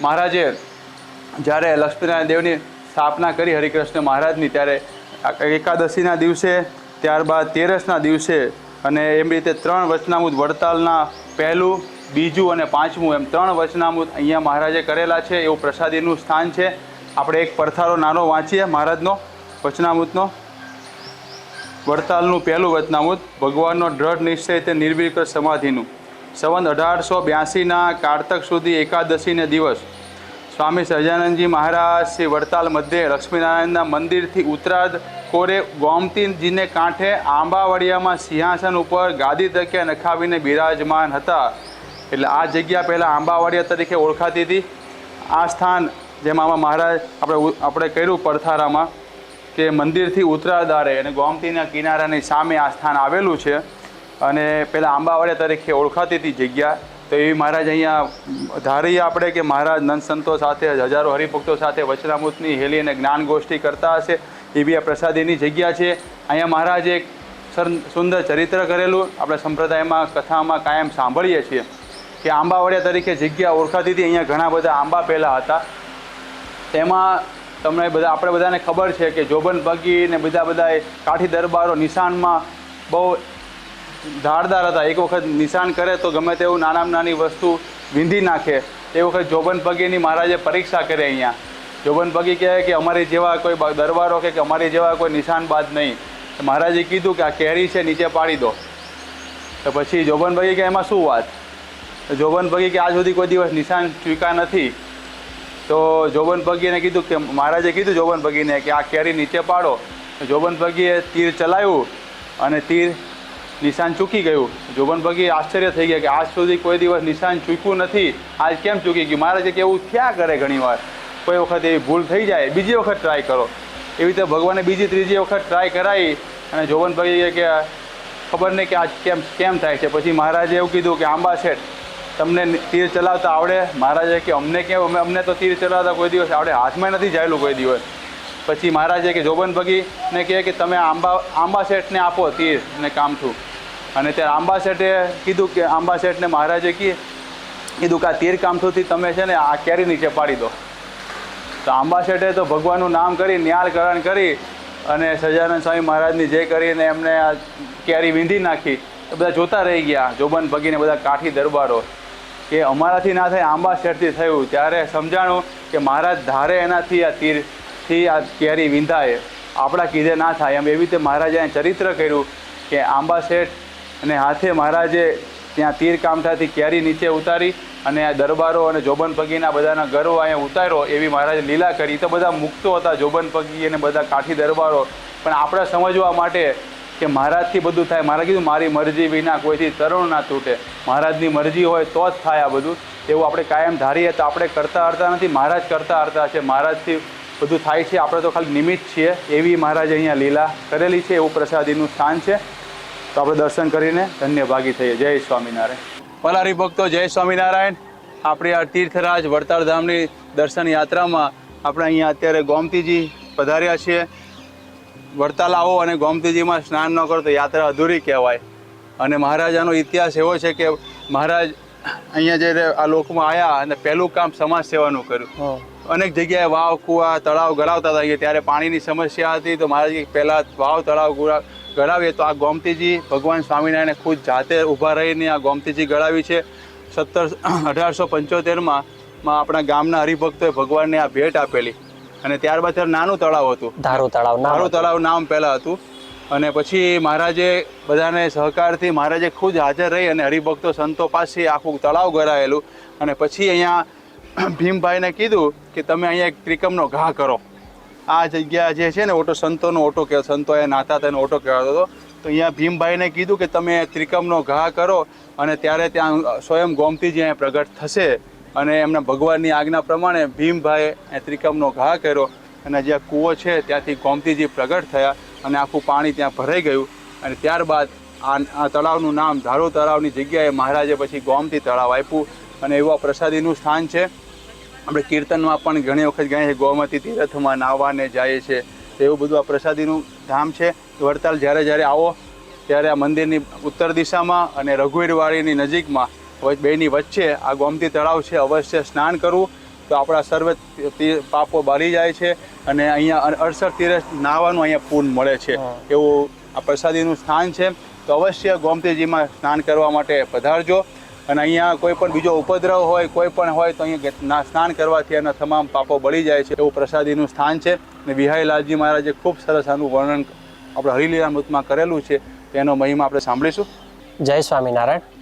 મહારાજે જ્યારે લક્ષ્મીનારાયણ દેવની સ્થાપના કરી હરિકૃષ્ણ મહારાજની, ત્યારે એકાદશીના દિવસે, ત્યારબાદ તેરસના દિવસે અને એમ રીતે 3 વચનામૃત વડતાલના પહેલું, બીજું અને 5મું એમ 3 વચનામૃત અહીંયા મહારાજે કરેલા છે. એવું પ્રસાદીનું સ્થાન છે. આપણે એક પડથારો નાનો વાંચીએ મહારાજનો વચનામૃતનો. વડતાલનું પહેલું વચનામૃત. ભગવાનનો દ્રઢ નિશ્ચય તે નિર્વિકલ્પ સમાધિનું. સંવત 1882ના કારતક સુધી એકાદશીને દિવસ સ્વામી સહજાનંદજી મહારાજ શ્રી વડતાલ મધ્યે લક્ષ્મીનારાયણના મંદિરથી ઉત્તરાર્ધ કોરે ગોમતીજીને કાંઠે આંબાવડિયામાં સિંહાસન ઉપર ગાદી તકે નખાવીને બિરાજમાન હતા. એટલે આ જગ્યા પહેલાં આંબાવડિયા તરીકે ઓળખાતી હતી. આ સ્થાન જેમ આમાં મહારાજ આપણે કર્યું પડથારામાં કે મંદિરથી ઉત્તરાધારે અને ગોમતીના કિનારાની સામે આ સ્થાન આવેલું છે. અને પહેલાં આંબાવડિયા તરીકે ઓળખાતી હતી જગ્યા. તો એવી મહારાજ અહીંયા ધારીએ આપણે કે મહારાજ નંદ સંતો સાથે, હજારો હરિભક્તો સાથે વચનામૃતની હેલી અને જ્ઞાન ગોષ્ઠી કરતા હશે. એવી આ પ્રસાદીની જગ્યા છે. અહીંયા મહારાજે એક સુંદર ચરિત્ર કરેલું આપણે સંપ્રદાયમાં કથામાં કાયમ સાંભળીએ છીએ કે આંબાવડિયા તરીકે જગ્યા ઓળખાતી હતી. અહીંયા ઘણા બધા આંબા પહેલાં હતા. તેમાં તમને આપણે બધાને ખબર છે કે જોબન પગી ને બધા કાઠી દરબારો નિશાનમાં બહુ ધારદાર હતા. એક વખત નિશાન કરે તો ગમે તેવું નાનામાં નાની વસ્તુ વીંધી નાખે. એ વખત જોબન પગીની મહારાજે પરીક્ષા કરે. અહીંયા જોબન પગી કહે કે અમારી જેવા કોઈ દરબારો કે અમારી જેવા કોઈ નિશાનબાજ નહીં. મહારાજે કીધું કે આ કેરી છે, નીચે પાડી દો. તો પછી જોબન પગી કે એમાં શું વાત? જોબન પગી કે આજ સુધી કોઈ દિવસ નિશાન ચૂક્યા નથી. તો જોબન પગીને કીધું કે મહારાજે કીધું જોબન પગીને કે આ કેરી નીચે પાડો. જોબન પગીએ તીર ચલાવ્યું અને તીર નિશાન ચૂકી ગયું. જોબન પગી આશ્ચર્ય થઈ ગયા કે આજ સુધી કોઈ દિવસ નિશાન ચૂક્યું નથી, આજ કેમ ચૂકી ગયું? મહારાજે કે એવું થયા કરે ઘણી વાર, કોઈ વખત એવી ભૂલ થઈ જાય, બીજી વખત ટ્રાય કરો. એવી રીતે ભગવાને બીજી ત્રીજી વખત ટ્રાય કરાવી અને જોબન પગી કે ખબર નહીં કે આજ કેમ થાય છે. પછી મહારાજે એવું કીધું કે આંબા શેઠ, તમને તીર ચલાવતા આવડે? મહારાજે કે અમને કેમ, અમને તો તીર ચલાવતા કોઈ દિવસ આવડે, હાથમાં નથી જાયેલું કોઈ દિવસ. પછી મહારાજે કે જોબન પગીને કહે કે તમે આંબા શેઠને આપો તીર ને કામઠું. અને ત્યારે આંબા શેઠે કીધું કે આંબા શેઠને મહારાજે કીધું કે આ તીર કામઠુંથી તમે છે ને આ કેરી નીચે પાડી દો. તો આંબા શેઠે તો ભગવાનનું નામ કરી, ન્યાલકરણ કરી અને સહજાનંદ સ્વામી મહારાજની જય કરીને એમને આ કેરી વીંધી નાખી. તો બધા જોતા રહી ગયા જોબન પગીને બધા કાઠી દરબારો કે અમારાથી ના થાય, આંબા શેઠથી થયું. ત્યારે સમજાણું કે મહારાજ ધારે એનાથી આ તીરથી આ કેરી વીંધાય, આપણા કીધે ના થાય. એમ એવી રીતે મહારાજે ચરિત્ર કર્યું કે આંબા શેઠ અને હાથે મહારાજે ત્યાં તીર કામઠાથી કેરી નીચે ઉતારી અને આ દરબારો અને જોબન પગીના બધાના ગર્વ અહીંયા ઉતાર્યો. એવી મહારાજે લીલા કરી. તો બધા મુક્તો હતા જોબન પગી અને બધા કાઠી દરબારો. પણ આપણે સમજવા માટે કે મહારાજથી બધું થાય. મહારાજ કીધું મારી મરજી વિના કોઈથી તરુણ ના તૂટે. મહારાજની મરજી હોય તો જ થાય આ બધું. એવું આપણે કાયમ ધારીએ તો આપણે કરતા હરતા નથી, મહારાજ કરતા હરતા છે. મહારાજથી બધું થાય છે, આપણે તો ખાલી નિમિત્ત છીએ. એવી મહારાજે અહીંયા લીલા કરેલી છે. એવું પ્રસાદીનું સ્થાન છે. તો આપણે દર્શન કરીને ધન્ય ભાગી થઈએ. જય સ્વામિનારાયણ. પલારી ભક્તો, જય સ્વામિનારાયણ. આપણી આ તીર્થરાજ વડતાલ ધામની દર્શન યાત્રામાં આપણે અહીંયા અત્યારે ગોમતીજી પધાર્યા છીએ. વડતાલ આવો અને ગોમતીજીમાં સ્નાન ન કરો તો યાત્રા અધૂરી કહેવાય. અને મહારાજાનો ઇતિહાસ એવો છે કે મહારાજ અહીંયા જે આ લોકમાં આવ્યા અને પહેલું કામ સમાજ સેવાનું કર્યું. અનેક જગ્યાએ વાવ, કૂવા, તળાવ ગળાવતા હતા. ત્યારે પાણીની સમસ્યા હતી તો મહારાજ પહેલાં વાવ, તળાવ ગળાવીએ તો આ ગોમતીજી ભગવાન સ્વામિનારાયણે ખુદ જાતે ઊભા રહીને આ ગોમતીજી ગળાવી છે. 1875માં આપણા ગામના હરિભક્તોએ ભગવાનને આ ભેટ આપેલી. અને ત્યારબાદ ત્યારે નાનું તળાવ હતું, ધારો તળાવ નામ પહેલાં હતું. અને પછી મહારાજે બધાને સહકારથી મહારાજે ખુદ હાજર રહી અને હરિભક્તો સંતો પાસે આખું તળાવ ગરાયેલું. અને પછી અહીંયા ભીમભાઈને કીધું કે તમે અહીંયા એક ત્રિકમનો ઘા કરો. આ જગ્યા જે છે ને સંતોનો ઓટો કહેવાતો, સંતો એ નાતા તેનો ઓટો કહેવાતો હતો. તો અહીંયા ભીમભાઈને કીધું કે તમે ત્રિકમનો ઘા કરો અને ત્યારે ત્યાં સ્વયં ગોમતીજી અહીંયા પ્રગટ થશે. અને એમના ભગવાનની આજ્ઞા પ્રમાણે ભીમભાઈએ ત્રિકમનો ઘા કર્યો અને જ્યાં કૂવો છે ત્યાંથી ગોમતીજી પ્રગટ થયા અને આખું પાણી ત્યાં ભરાઈ ગયું. અને ત્યારબાદ આ તળાવનું નામ ધારો તળાવની જગ્યાએ મહારાજે પછી ગોમતી તળાવ આપ્યું. અને એવું આ પ્રસાદીનું સ્થાન છે. આપણે કીર્તનમાં પણ ઘણી વખત ગાઈએ છીએ ગોમતી તીર્થમાં નાહવાને જાય છે. એવું બધું આ પ્રસાદીનું ધામ છે. વડતાલ જ્યારે આવો ત્યારે આ મંદિરની ઉત્તર દિશામાં અને રઘુવીરવાડીની નજીકમાં બેની વચ્ચે આ ગોમતી તળાવ છે. અવશ્ય સ્નાન કરવું તો આપણા સર્વે પાપો બાળી જાય છે અને અહીંયા 68 તીર્થ નાહવાનું અહીંયા પૂન મળે છે. એવું આ પ્રસાદીનું સ્થાન છે. તો અવશ્ય ગોમતીજીમાં સ્નાન કરવા માટે પધારજો. અને અહીંયા કોઈ પણ બીજો ઉપદ્રવ હોય કોઈ પણ હોય તો અહીંયા સ્નાન કરવાથી એના તમામ પાપો બળી જાય છે. એવું પ્રસાદીનું સ્થાન છે. અને બિહારીલાલજી મહારાજે ખૂબ સરસ આનું વર્ણન આપણે હરિલીલામૃતમાં કરેલું છે. તેનો મહિમા આપણે સાંભળીશું. જય સ્વામિનારાયણ.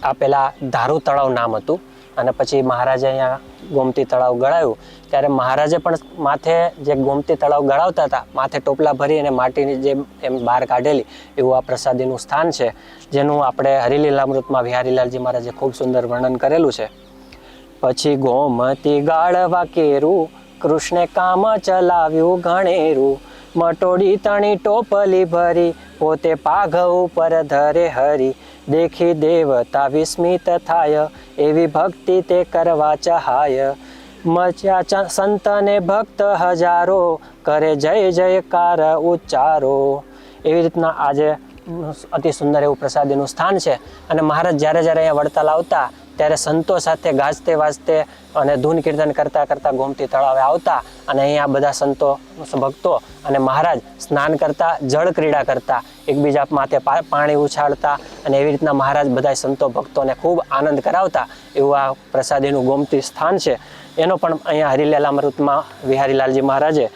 આ પહેલાં ધારુ તળાવ નામ હતું અને પછી મહારાજે અહીંયા ગોમતી તળાવ ગળાયું ત્યારે મહારાજે પણ માથે જે ગોમતી તળાવ ગળાવતા હતા માથે ટોપલા ભરી અને માટીની જે એમ બહાર કાઢેલી એવું આ પ્રસાદીનું સ્થાન છે, જેનું આપણે હરિલીલામૃતમાં વિહારીલાલજી મહારાજે ખૂબ સુંદર વર્ણન કરેલું છે. પછી ગોમતી ગાળવા કેરું કૃષ્ણે કામ ચલાવ્યું ઘણેરું, મટોડી તણી ટોપલી ભરી પોતે પાઘ ઉપર ધરે હરી, દેખી દેવતા વિસ્મિત થાય એવી ભક્તિ તે કરવા ચાહાય, મચ્યા સંતને ભક્ત હજારો કરે જય જયકાર ઉચ્ચારો. એવી રીતના આજે અતિ સુંદર એવું પ્રસાદીનું સ્થાન છે. અને મહારાજ જ્યારે અહીંયા વડતાલ આવતા ત્યારે સંતો સાથે ગાજતે વાજતે અને ધૂન કીર્તન કરતા કરતા ગોમતી તળાવે આવતા અને અહીંયા બધા સંતો ભક્તો અને મહારાજ સ્નાન કરતા, જળ ક્રીડા કરતા, એકબીજા માથે પાણી ઉછાળતા અને એવી રીતના મહારાજ બધા સંતો ભક્તોને ખૂબ આનંદ કરાવતા એવું આ પ્રસાદીનું ગોમતી સ્થાન છે. એનો પણ અહીંયા હરિલીલામૃતમાં વિહારીલાલજી મહારાજે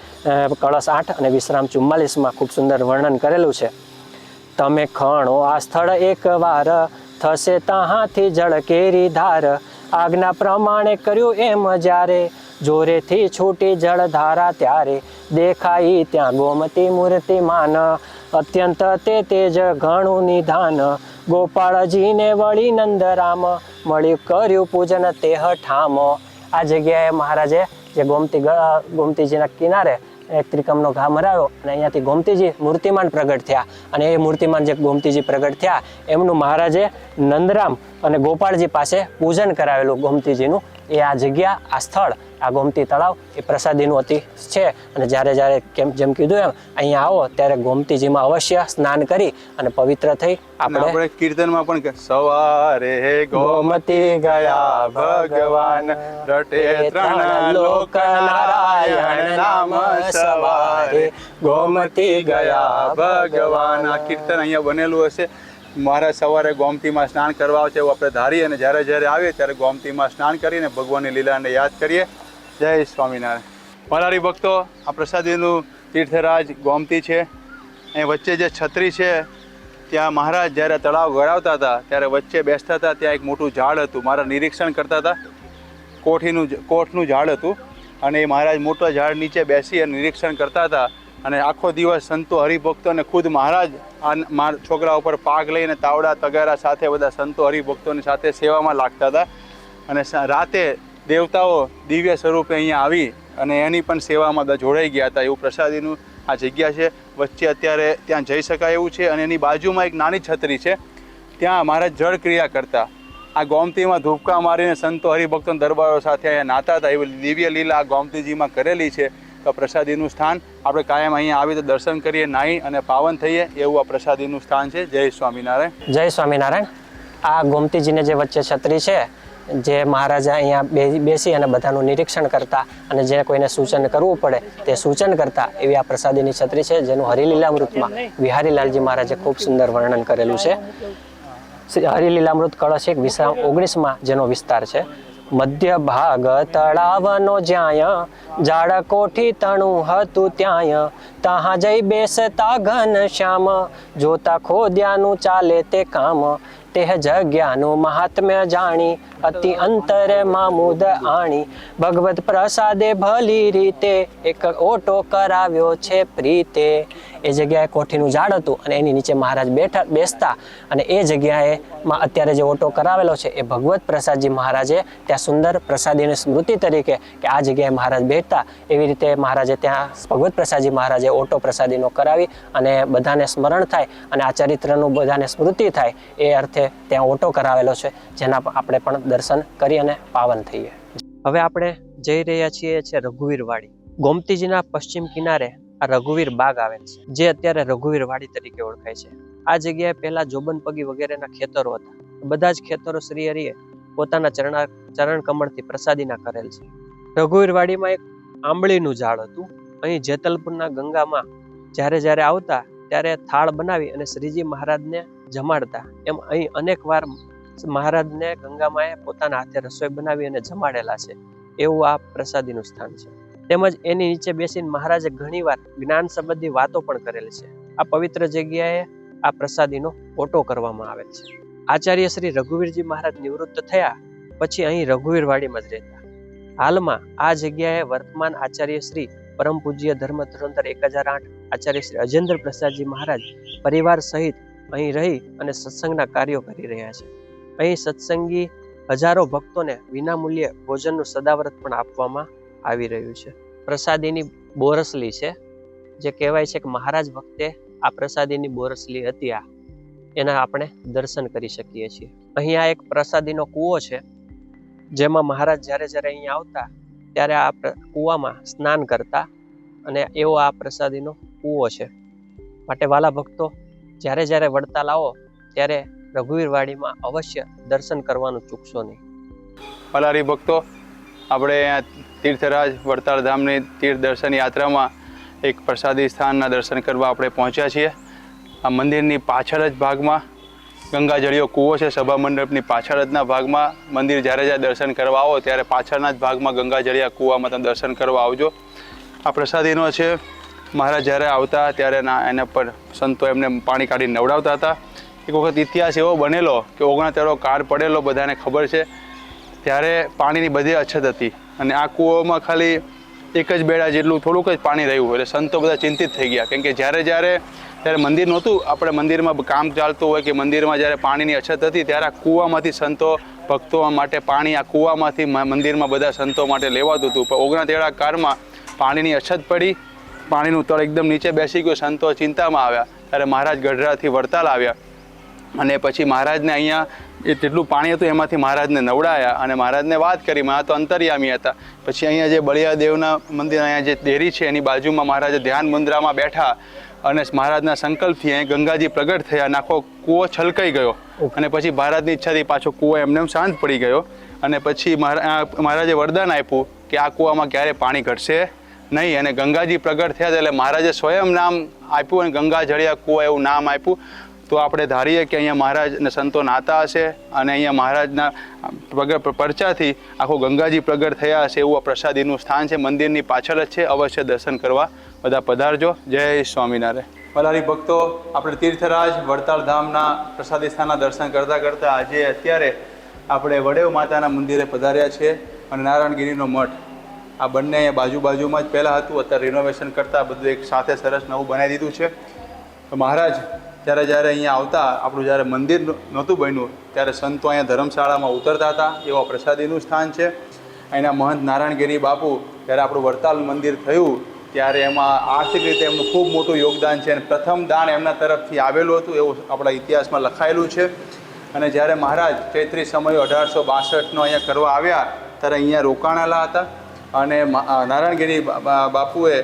કળશ 8 અને વિશ્રામ 44માં ખૂબ સુંદર વર્ણન કરેલું છે. તમે ખણો આ સ્થળ એકવાર થશે તહાથી જળ કેરી ધાર, આજ્ઞા પ્રમાણે કર્યું એમ જ્યારે જોરેથી છૂટી જળ ધારા ત્યારે, દેખાઈ ત્યાં ગોમતી મૂર્તિમાન અત્યંત તે તેજ ઘણું નિધાન, ગોપાળજીને વળી નંદરામ મળ્યું કર્યું પૂજન તે ઠામ. આ જગ્યાએ મહારાજે જે ગોમતીજીના કિનારે એક ત્રિકમનો ઘા મરાવ્યો અને અહીંયાથી ગોમતીજી મૂર્તિમાન પ્રગટ થયા અને એ મૂર્તિમાન જે ગોમતીજી પ્રગટ થયા એમનું મહારાજે નંદરામ અને ગોપાળજી પાસે પૂજન કરાવેલું ગોમતીજીનું. એ આ જગ્યા, આ સ્થળ, આ ગોમતી તળાવ એ પ્રસાદીનું અતિ છે. અને જ્યારે જેમ કીધું એમ અહીંયા આવો ત્યારે ગોમતીજીમાં અવશ્ય સ્નાન કરી અને પવિત્ર થઈ આપણે કીર્તનમાં પણ સવારે ગોમતી ગયા ભગવાન રટે ત્રણ લોક નારાયણ નામ સવારે ગોમતી ગયા ભગવાન. આ કીર્તન અહીંયા બનેલું હશે. મહારાજ સવારે ગોમતીમાં સ્નાન કરવા આવે છે એવું આપણે ધારીએ અને જ્યારે આવીએ ત્યારે ગોમતીમાં સ્નાન કરીને ભગવાનની લીલાને યાદ કરીએ. જય સ્વામિનારાયણ. મારા ભક્તો, આ પ્રસાદીનું તીર્થરાજ ગોમતી છે. અહીં વચ્ચે જે છત્રી છે ત્યાં મહારાજ જ્યારે તળાવ ગળાવતા હતા ત્યારે વચ્ચે બેસતા હતા. ત્યાં એક મોટું ઝાડ હતું. મારા નિરીક્ષણ કરતા હતા. કોઠનું ઝાડ હતું અને એ મહારાજ મોટા ઝાડ નીચે બેસી અને નિરીક્ષણ કરતા હતા. અને આખો દિવસ સંતો હરિભક્તો અને ખુદ મહારાજ આ છોકરા ઉપર પાગ લઈને તાવડા તગારા સાથે બધા સંતો હરિભક્તોની સાથે સેવામાં લાગતા હતા. અને રાતે દેવતાઓ દિવ્ય સ્વરૂપે અહીંયા આવી અને એની પણ સેવામાં બધા જોડાઈ ગયા હતા. એવું પ્રસાદીનું આ જગ્યા છે. વચ્ચે અત્યારે ત્યાં જઈ શકાય એવું છે અને એની બાજુમાં એક નાની છત્રી છે. ત્યાં મહારાજ જળ ક્રિયા કરતા. આ ગોમતીમાં ધૂપકા મારીને સંતો હરિભક્તોના દરબારો સાથે અહીંયા નાતા હતા. એવી દિવ્ય લીલા આ ગોમતીજીમાં કરેલી છે. તો પ્રસાદીનું સ્થાન આપણે કાયમ અહીંયા આવી તો દર્શન કરીએ, નાહી અને પાવન થઈએ એવું આ પ્રસાદીનું સ્થાન છે. જય સ્વામિનારાયણ. જય સ્વામિનારાયણ. આ ગોમતીજીને જે વચ્ચે છત્રી છે, જે મહારાજા અહીંયા બેસી અને બધાનું નિરીક્ષણ કરતા અને જે કોઈને સૂચન કરવું પડે તે સૂચન કરતા એવી આ પ્રસાદીની છત્રી છે, જેનું હરિલીલામૃતમાં વિહારીલાલજી મહારાજે ખૂબ સુંદર વર્ણન કરેલું છે. હરિલીલામૃત કળશ 1 વિશ્રામ 19માં જેનો વિસ્તાર છે. મધ્ય ભાગ તળાવનો જ્યાં ઝાડ કોઠી તણું હતું ત્યાં, ત્યાં જઈ બેસતા ઘન શ્યામ જોતા ખોદ્યાનું ચાલે તે કામ, તે જગ્યાનું મહાત્મ્ય જાણી અતિ અંતરે મામુદ આણી, ભગવત પ્રસાદે ભલી રીતે એક ઓટો કરાવ્યો છે પ્રીતે. એ જગ્યાએ કોઠીનું ઝાડ હતું અને એની નીચે મહારાજ બેસતા અને એ જગ્યાએ અત્યારે જે ઓટો કરાવેલો છે એ ભગવત પ્રસાદજી મહારાજે ત્યાં સુંદર પ્રસાદીની સ્મૃતિ તરીકે કે આ જગ્યાએ મહારાજ બેઠતા એવી રીતે મહારાજે ત્યાં ભગવત પ્રસાદજી મહારાજે ઓટો પ્રસાદીનો કરાવી અને બધાને સ્મરણ થાય અને આ ચરિત્રનું બધાને સ્મૃતિ થાય એ અર્થે ત્યાં ઓટો કરાવેલો છે, જેના આપણે પણ દર્શન કરી અને પાવન થઈએ. હવે આપણે જઈ રહ્યા છીએ છે રઘુવીરવાડી. ગોમતીજીના પશ્ચિમ કિનારે આ રઘુવીર બાગ આવેલ છે, જે અત્યારે રઘુવીરવાડી તરીકે ઓળખાય છે. આ જગ્યાએ પહેલા જોબનપગી વગેરેના ખેતરો હતા. બધા જ ખેતરો શ્રી હરિએ પોતાના ચરણ કમળથી પ્રસાદીના કરેલ છે. રઘુવીરવાડીમાં એક આંબળીનું ઝાડ હતું. અહીં જેતલપુરના ગંગામાં જ્યારે આવતા ત્યારે થાળ બનાવી અને શ્રીજી મહારાજને જમાડતા. એમ અહીં અનેક વાર મહારાજને ગંગામાએ પોતાના હાથે રસોઈ બનાવી અને જમાડેલા છે. એવું આ પ્રસાદીનું સ્થાન છે. તેમજ એની નીચે બેસીને મહારાજે ઘણીવાર જ્ઞાન સંબંધી વાતો પણ કરેલી છે. આ પવિત્ર જગ્યાએ આ પ્રસાદીનો ઓટો કરવામાં આવેલ છે. આચાર્ય શ્રી રઘુવીરજી મહારાજ નિવૃત્ત થયા પછી અહીં રઘુવીરવાડીમાં જ રહેતા. હાલમાં આ જગ્યાએ વર્તમાન આચાર્ય શ્રી પરમ પૂજ્ય ધર્મ ધુરંધર 1008 આચાર્ય શ્રી અજેન્દ્ર પ્રસાદજી મહારાજ પરિવાર સહિત અહીં રહી અને સત્સંગના કાર્યો કરી રહ્યા છે. અહીં સત્સંગી હજારો ભક્તોને વિનામૂલ્યે ભોજનનું સદાવ્રત પણ આપવામાં આવી રહ્યું છે. પ્રસાદીની બોરસલી છે, જે કહેવાય છે કે મહારાજ વખતે આ પ્રસાદીની બોરસલી હતી. એના આપણે દર્શન કરી શકીએ છીએ. અહીંયા એક પ્રસાદીનો કૂવો છે, જેમાં મહારાજ જ્યારે અહીંયા આવતા ત્યારે આ કૂવામાં સ્નાન કરતા, અને એવો આ પ્રસાદીનો કૂવો છે. માટે વાલા ભક્તો, જ્યારે વડતાલ આવો ત્યારે રઘુવીરવાડીમાં અવશ્ય દર્શન કરવાનું ચૂકશો નહીં. પલારી ભક્તો, આપણે તીર્થરાજ વડતાલ ધામની તીર્થ દર્શન યાત્રામાં એક પ્રસાદી સ્થાનના દર્શન કરવા આપણે પહોંચ્યા છીએ. આ મંદિરની પાછળ જ ભાગમાં ગંગાજળીયો કૂવો છે. સભા મંડપની પાછળ જના ભાગમાં મંદિર જ્યારે દર્શન કરવા આવો ત્યારે પાછળના જ ભાગમાં ગંગાજળિયા કૂવામાં તમે દર્શન કરવા આવજો. આ પ્રસાદીનો છે. મહારાજ જ્યારે આવતા ત્યારે એના પર સંતો એમને પાણી કાઢી નવડાવતા હતા. એક વખત ઇતિહાસ એવો બનેલો કે 69 કાળ પડેલો, બધાને ખબર છે. ત્યારે પાણીની બધી અછત હતી અને આ કૂવામાં ખાલી એક જ બેડા જેટલું થોડુંક જ પાણી રહ્યું. એટલે સંતો બધા ચિંતિત થઈ ગયા, કેમ કે ત્યારે મંદિર નહોતું. આપણે મંદિરમાં કામ ચાલતું હોય કે મંદિરમાં જ્યારે પાણીની અછત હતી ત્યારે આ કૂવામાંથી સંતો ભક્તો માટે પાણી આ કૂવામાંથી મંદિરમાં બધા સંતો માટે લેવાતું હતું. પણ 69 કાળમાં પાણીની અછત પડી, પાણીનું તળ એકદમ નીચે બેસી ગયું. સંતો ચિંતામાં આવ્યા. ત્યારે મહારાજ ગઢડાથી વડતાલ આવ્યા અને પછી મહારાજને અહીંયા જેટલું પાણી હતું એમાંથી મહારાજને નવડાયા અને મહારાજને વાત કરી. મહારાજ તો અંતર્યામી હતા. પછી અહીંયા જે બળિયાદેવના મંદિર, અહીંયા જે દેરી છે એની બાજુમાં મહારાજે ધ્યાન મુદ્રામાં બેઠા અને મહારાજના સંકલ્પથી અહીં ગંગાજી પ્રગટ થયા અને આખો કૂવો છલકાઈ ગયો. અને પછી મહારાજની ઈચ્છાથી પાછો કૂવો એમને શાંત પડી ગયો. અને પછી મહારાજે વરદાન આપ્યું કે આ કૂવામાં ક્યારે પાણી ઘટશે નહીં. અને ગંગાજી પ્રગટ થયા એટલે મહારાજે સ્વયં નામ આપ્યું અને ગંગાજળિયા કૂવો એવું નામ આપ્યું. તો આપણે ધારીએ કે અહીંયા મહારાજને સંતો નાતા હશે અને અહીંયા મહારાજના પરચાથી આખો ગંગાજી પ્રગટ થયા હશે. એવું આ પ્રસાદીનું સ્થાન છે. મંદિરની પાછળ જ છે. અવશ્ય દર્શન કરવા બધા પધારજો. જય સ્વામિનારાયણ. પલારી ભક્તો, આપણે તીર્થરાજ વડતાલ ધામના પ્રસાદી સ્થાનના દર્શન કરતાં આજે અત્યારે આપણે વડેવ માતાના મંદિરે પધાર્યા છીએ અને નારાયણગીરીનો મઠ. આ બંને અહીંયા બાજુમાં જ પહેલાં હતું. અત્યારે રિનોવેશન કરતાં બધું એક સાથે સરસ નવું બનાવી દીધું છે. તો મહારાજ જ્યારે અહીંયા આવતા, આપણું જ્યારે મંદિર નહોતું બન્યું ત્યારે સંતો અહીંયા ધર્મશાળામાં ઉતરતા હતા. એવા પ્રસાદીનું સ્થાન છે. અહીંના મહંત નારાયણગીરી બાપુ જ્યારે આપણું વડતાલ મંદિર થયું ત્યારે એમાં આર્થિક રીતે એમનું ખૂબ મોટું યોગદાન છે અને પ્રથમ દાન એમના તરફથી આવેલું હતું એવું આપણા ઇતિહાસમાં લખાયેલું છે. અને જ્યારે મહારાજ ચૈત્રી સમયો 1862નો અહીંયા કરવા આવ્યા ત્યારે અહીંયા રોકાણેલા હતા અને નારાયણગીરી બાપુએ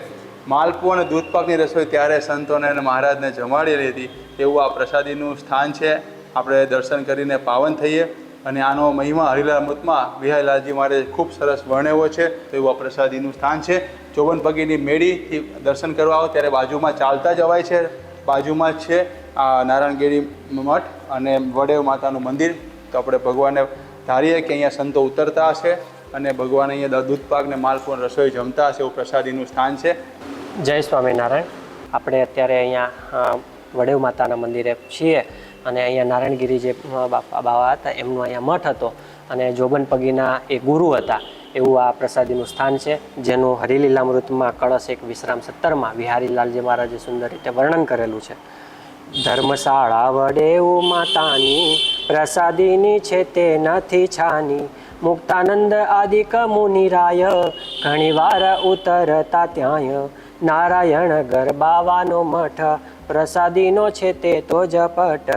માલપુઓ અને દૂધપાકની રસોઈ ત્યારે સંતોને અને મહારાજને જમાડેલી હતી. એવું આ પ્રસાદીનું સ્થાન છે. આપણે દર્શન કરીને પાવન થઈએ. અને આનો મહિમા હરિલાલ અમૃતમાં વિહારીલાલજી મહારાજે ખૂબ સરસ વર્ણવ્યો છે. તો એવું આ પ્રસાદીનું સ્થાન છે. ચોબનપગીની મેળીથી દર્શન કરવા આવો ત્યારે બાજુમાં ચાલતા જવાય છે. બાજુમાં જ છે આ નારાયણગીરી મઠ અને વડેવ માતાનું મંદિર. તો આપણે ભગવાનને ધારીએ કે અહીંયા સંતો ઉતરતા હશે અને ભગવાન અહીંયા દૂધપાક ને માલપુર રસોઈ જમતા હશે. એવું પ્રસાદીનું સ્થાન છે. જય સ્વામિનારાયણ. આપણે અત્યારે અહીંયા વડેવ માતાના મંદિરે છીએ અને અહીંયા નારાયણગીરી જે બાવા હતા એમનો અહીંયા મઠ હતો અને જોબનપગીના એ ગુરુ હતા. એવું આ પ્રસાદીનું સ્થાન છે, જેનું હરિલીલામૃતમાં કળશ 1 વિશ્રામ 17માં વિહારીલાલજી મહારાજે સુંદર રીતે વર્ણન કરેલું છે. ધર્મશાળા વડેવ માતાની પ્રસાદીની છે તે નથી છાની, મુક્તાનંદ આદિક મુનિરાય ઘણીવાર ઉતરતા ત્યાંય, નારાયણ ગરબાવાનો મઠ પ્રસાદીનો છે તે તો જપટ,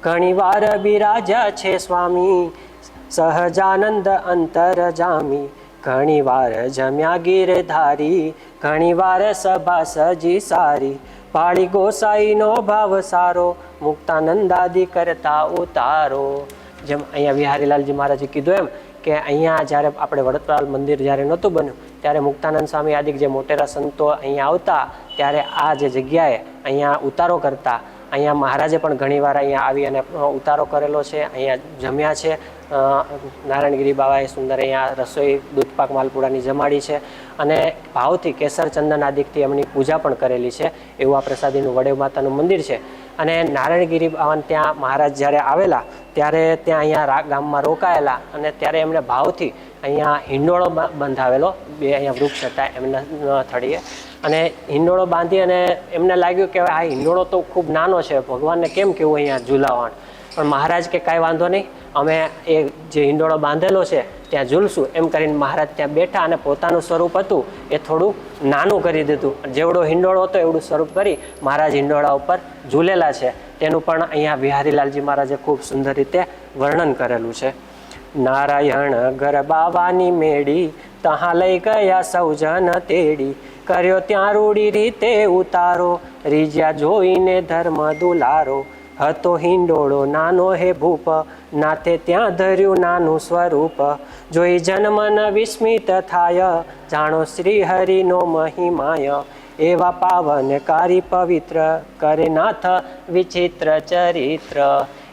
ઘણીવાર બિરાજ્યા છે સ્વામી સહજાનંદ અંતર જામી, ઘણીવાર જમ્યા ગીરધારી ઘણીવાર સભા સજી સારી, પાળી ગોસાઈનો ભાવ સારો મુક્તાનંદાદિ કરતા ઉતારો. જેમ અહીંયા વિહારીલાલજી મહારાજે કીધું એમ કે અહીંયા જ્યારે આપણે વડતાલ મંદિર જ્યારે નહોતું બન્યું ત્યારે મુક્તાનંદ સ્વામી આદિ જે મોટેરા સંતો અહીંયા આવતા ત્યારે આ જે જગ્યાએ અહીંયા ઉતારો કરતા. અહીંયા મહારાજે પણ ઘણીવાર અહીંયા આવી અને ઉતારો કરેલો છે, અહીંયા જમ્યા છે. નારાયણગીરી બાબાએ સુંદર અહીંયા રસોઈ દૂધપાક માલપુડાની જમાડી છે અને ભાવથી કેસર ચંદન આદિકથી એમની પૂજા પણ કરેલી છે. એવું આ પ્રસાદીનું વડેવ માતાનું મંદિર છે. અને નારાયણગીરી બાબા ત્યાં મહારાજ જ્યારે આવેલા ત્યારે ત્યાં અહીંયા ગામમાં રોકાયેલા અને ત્યારે એમણે ભાવથી અહીંયા હિંડોળો બંધાવેલો. બે અહીંયા વૃક્ષ હતા એમના થળીએ અને હિંડોળો બાંધી અને એમને લાગ્યું કે આ હિંડોળો તો ખૂબ નાનો છે, ભગવાનને કેમ કેવું અહીંયા ઝૂલાવવાનું. પણ મહારાજ કે કાંઈ વાંધો નહીં, અમે એ જે હિંડોળો બાંધેલો છે ત્યાં ઝૂલશું એમ કરીને મહારાજ ત્યાં બેઠા અને પોતાનું સ્વરૂપ હતું એ થોડું નાનું કરી દીધું. જેવડો હિંડોળો હતો એવડું સ્વરૂપ કરી મહારાજ હિંડોળા ઉપર ઝૂલેલા છે. તેનું પણ અહીંયા વિહારીલાલજી મહારાજે ખૂબ સુંદર રીતે વર્ણન કરેલું છે. નારાયણ ગરબાવાની મેળી તહાં લઈ ગયા સૌજન તેડી, કર્યો ત્યાં રૂડી રીતે ઉતારો, રીજ્યા જોઈને ધર્મ દુલારો. હતો હિંડોળો નાનો હે ભૂપ, નાથે ત્યાં ધર્યું નાનું સ્વરૂપ. જોઈ જન્મન વિસ્મિત થાય, જાણો શ્રી હરિનો મહિમાય. એવા પાવનકારી પવિત્ર, કરે નાથ વિચિત્ર ચરિત્ર.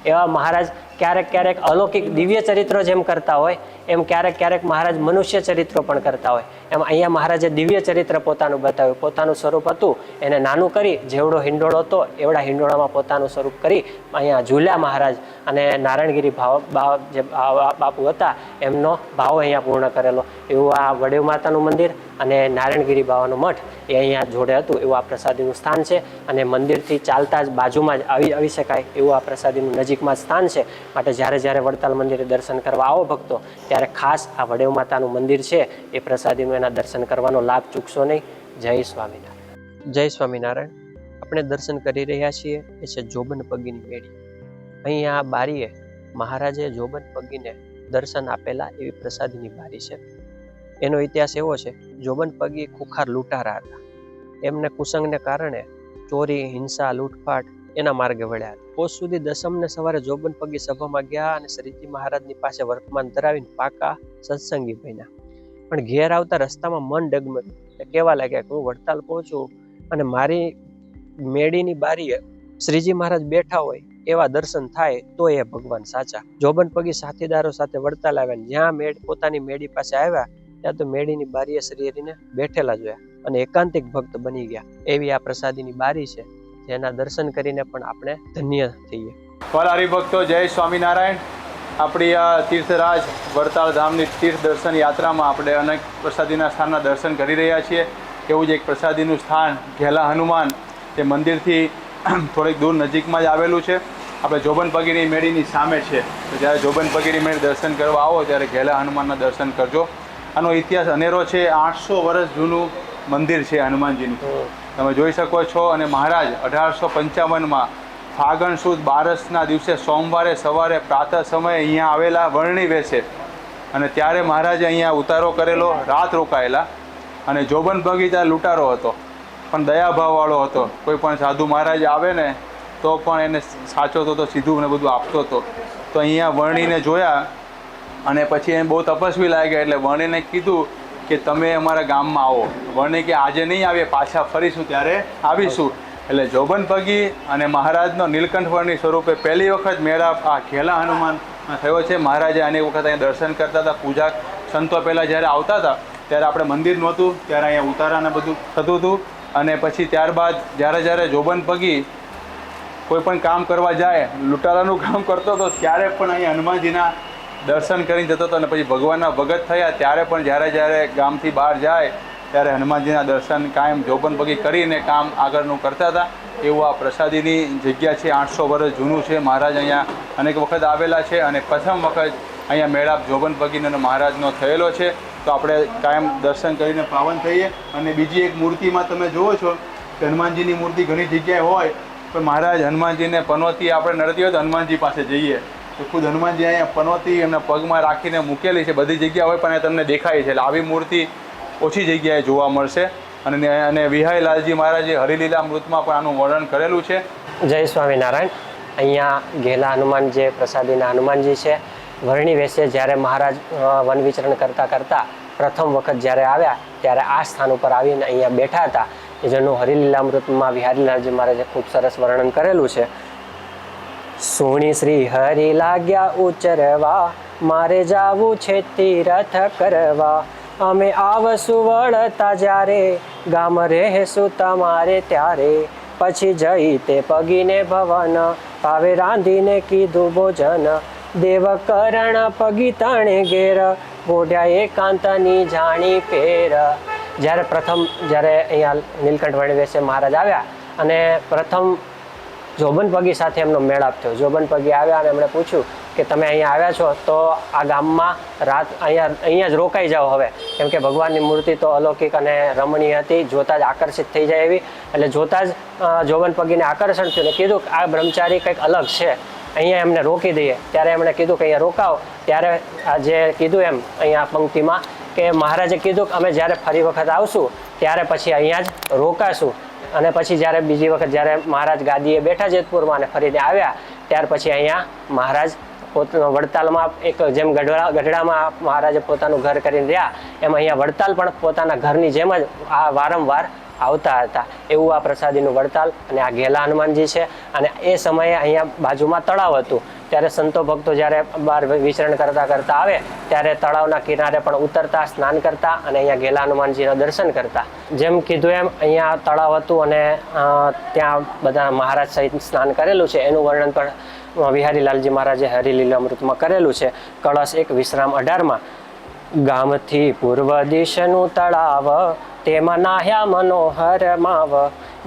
એવા મહારાજ ક્યારેક ક્યારેક અલૌકિક દિવ્ય ચરિત્રો જેમ કરતા હોય એમ ક્યારેક ક્યારેક મહારાજ મનુષ્ય ચરિત્રો પણ કરતા હોય. એમ અહીંયા મહારાજે દિવ્ય ચરિત્ર પોતાનું બતાવ્યું. પોતાનું સ્વરૂપ હતું એને નાનું કરી, જેવડો હિંડોળો હતો એવડા હિંડોળામાં પોતાનું સ્વરૂપ કરી અહીંયા ઝૂલ્યા મહારાજ. અને નારાયણગીરી જે બાપુ હતા એમનો ભાવ અહીંયા પૂર્ણ કરેલો. એવું આ વડેવ માતાનું મંદિર અને નારાયણગીરી બાવાનો મઠ એ અહીંયા જોડે હતું. એવું આ પ્રસાદીનું સ્થાન છે અને મંદિરથી ચાલતા જ બાજુમાં જ આવી શકાય એવું આ પ્રસાદીનું નજીકમાં જ સ્થાન છે. માટે જ્યારે જ્યારે વડતાલ મંદિરે દર્શન કરવા આવો ભક્તો ત્યારે ખાસ આ વડેવ માતાનું મંદિર છે એ પ્રસાદીનું એના દર્શન કરવાનો લાભ ચૂકશો નહીં. જય સ્વામિનારાયણ. જય સ્વામિનારાયણ. આપણે દર્શન કરી રહ્યા છીએ એ છે જોબન પગીની મેળી. અહીંયા બારીએ મહારાજે જોબન પગીને દર્શન આપેલા એવી પ્રસાદીની બારી છે. એનો ઇતિહાસ એવો છે, જોબન પગી ખુખાર લૂંટારા હતા. એમને કુસંગને કારણે ચોરી, હિંસા, લૂંટફાટ એના માર્ગે વળ્યા. પોષ સુધી દસમને સવારે જોબન પગી સભામાં ગયા અને શ્રીજી મહારાજની પાસે વર્તમાન ધરાવીને પાકા સત્સંગી બન્યા. પણ ઘેર આવતા રસ્તામાં મન ડગમગ્યું. કહેવા લાગ્યા કે હું વડતાલ પહોંચું અને મારી મેળીની બારીએ શ્રીજી મહારાજ બેઠા હોય એવા દર્શન થાય તો એ ભગવાન સાચા. જોબન પગી સાથીદારો સાથે વડતાલ આવ્યા. જ્યાં પોતાની મેળી પાસે આવ્યા ત્યાં તો મેળીની બારીએ શ્રી હરિને બેઠેલા જોયા અને એકાંતિક ભક્ત બની ગયા. એવી આ પ્રસાદીની બારી છે જેના દર્શન કરીને પણ આપણે ધન્ય થઈએ. ફરારી ભક્તો, જય સ્વામિનારાયણ. આપણી આ તીર્થરાજ વડતાલ ધામની તીર્થ દર્શન યાત્રામાં આપણે અનેક પ્રસાદીના સ્થાનના દર્શન કરી રહ્યા છીએ. એવું જ એક પ્રસાદીનું સ્થાન ઘેલા હનુમાન તે મંદિરથી થોડીક દૂર નજીકમાં જ આવેલું છે. આપણે જોબન પગીની મેળીની સામે છે. તો જ્યારે જોબન પગીની મેળી દર્શન કરવા આવો ત્યારે ઘેલા હનુમાનના દર્શન કરજો. આનો ઇતિહાસ અનેરો છે. 800 વર્ષ જૂનું મંદિર છે હનુમાનજીનું, તમે જોઈ શકો છો. અને મહારાજ 1855માં ફાગણ સુદ બારસના દિવસે સોમવારે સવારે પ્રાતઃ સમયે અહીંયા આવેલા વર્ણી વેશે અને ત્યારે મહારાજે અહીંયા ઉતારો કરેલો, રાત રોકાયેલા. અને જોબન બગીચા લૂંટારો હતો પણ દયાભાવવાળો હતો. કોઈ પણ સાધુ મહારાજ આવે ને તો પણ એને સાચવતો હતો, સીધું ને બધું આપતો હતો. તો અહીંયા વર્ણીને જોયા અને પછી એને બહુ તપસ્વી લાગ્યા એટલે વર્ણીને કીધું કે તમે અમારા ગામમાં આવો. વર્ણી કે આજે નહીં આવીએ, પાછા ફરીશું ત્યારે આવીશું. એટલે જોબન પગી અને મહારાજનો નીલકંઠ વર્ણી સ્વરૂપે પહેલી વખત મેળાપ આ ઘેલા હનુમાન થયો છે. મહારાજે અનેક વખત અહીંયા દર્શન કરતા હતા. પૂજા સંતો પહેલાં જ્યારે આવતા હતા ત્યારે આપણે મંદિર નહોતું ત્યારે અહીંયા ઉતારાને બધું થતું હતું. અને પછી ત્યારબાદ જ્યારે જોબન પગી કોઈ પણ કામ કરવા જાય, લૂંટારાનું કામ કરતો હતો ત્યારે પણ અહીંયા હનુમાનજીના દર્શન કરીને જતો હતો. અને પછી ભગવાનના ભગત થયા ત્યારે પણ જ્યારે ગામથી બહાર જાય ત્યારે હનુમાનજીના દર્શન કાયમ જોબન પગી કરીને કામ આગળનું કરતા હતા. એવું આ પ્રસાદીની જગ્યા છે. 800 વર્ષ જૂનું છે. મહારાજ અહીંયા અનેક વખત આવેલા છે અને પ્રથમ વખત અહીંયા મેળાપ જોબન પગીનો મહારાજનો થયેલો છે. તો આપણે કાયમ દર્શન કરીને પાવન થઈએ. અને બીજી એક મૂર્તિમાં તમે જુઓ છો કે હનુમાનજીની મૂર્તિ ઘણી જગ્યાએ હોય પણ મહારાજ હનુમાનજીને પનોતી આપણે નડતી હોય તો હનુમાનજી પાસે જઈએ તો ખુદ હનુમાનજી અહીંયા પનોતી એમના પગમાં રાખીને મૂકેલી છે. બધી જગ્યા હોય પણ તમને દેખાય છે. એટલે આવી મૂર્તિ ઓછી જગ્યાએ જોવા મળશે. અને વિહારીલાલજી મહારાજે હરિલીલા અમૃતમાં પણ આનું વર્ણન કરેલું છે. જય સ્વામિનારાયણ. અહીંયા ઘેલા હનુમાન જે પ્રસાદીના હનુમાનજી છે, વર્ણી વેશે જ્યારે મહારાજ વન વિચરણ કરતાં કરતાં પ્રથમ વખત જ્યારે આવ્યા ત્યારે આ સ્થાન ઉપર આવીને અહીંયા બેઠા હતા. જેનું હરિલીલામૃતમાં વિહારીલાલજી મહારાજે ખૂબ સરસ વર્ણન કરેલું છે. સોણી શ્રી હરિ લાગ્યા ઉચરવા, મારે જાવું છે તીરથ કરવા. અમે આવશું વળતા જ્યારે, ગામ રહેશું તમારે ત્યારે. પછી જઈ તે પગીને ભવન, ભાવે રાંધીને કીધું ભોજન. દેવકરણ પગી તાણે ઘેર, બોઢ્યા એકાંતની જાણી પેર. જ્યારે અહીંયા નીલકંઠ વર્ણી વેશે મહારાજ આવ્યા અને પ્રથમ જોબન પગી સાથે એમનો મેળાપ થયો. જોબન પગી આવ્યા અને એમણે પૂછ્યું કે તમે અહીંયા આવ્યા છો તો આ ગામમાં રાત અહીંયા જ રોકાઈ જાઓ હવે, કેમ કે ભગવાનની મૂર્તિ તો અલૌકિક અને રમણીય હતી, જોતા જ આકર્ષિત થઈ જાય એવી. એટલે જોતા જ જોબન પગીને આકર્ષણ થયું ને કીધું કે આ બ્રહ્મચારી કંઈક અલગ છે, અહીંયા એમને રોકી દઈએ. ત્યારે એમણે કીધું કે અહીંયા રોકાવો. ત્યારે જે કીધું એમ અહીંયા પંક્તિમાં કે મહારાજે કીધું કે અમે જ્યારે ફરી વખત આવશું ત્યારે પછી અહીંયા જ રોકાશું. અને પછી જ્યારે બીજી વખત જ્યારે મહારાજ ગાદીએ બેઠા જેતપુરમાં અને ફરીને આવ્યા ત્યાર પછી અહીંયા મહારાજ વડતાલમાં એક જેમ ગઢડામાં મહારાજે પોતાનું ઘર કરીને રહ્યા એમ અહીંયા વડતાલ પણ પોતાના ઘરની જેમ જ આ વારંવાર આવતા હતા. એવું આ પ્રસાદીનું વડતાલ અને આ ઘેલા હનુમાનજી છે. અને એ સમયે અહીંયા બાજુમાં તળાવ હતું. ત્યારે સંતો ભક્તો જ્યારે બહાર વિચરણ કરતા કરતા આવે ત્યારે તળાવના કિનારે પણ ઉતરતા, સ્નાન કરતા અને અહીંયા ઘેલા હનુમાનજીના દર્શન કરતા. જેમ કીધું એમ અહીંયા તળાવ હતું અને ત્યાં બધા મહારાજ સહિત સ્નાન કરેલું છે. એનું વર્ણન પણ વિહારીલાલજી મહારાજે હરિલીલામૃતમાં કરેલું છે. કળશ 1 વિશ્રામ 18માં. ગામથી પૂર્વ દિશનું તળાવ, તેમાં નાહ્યા મનોહર માવ.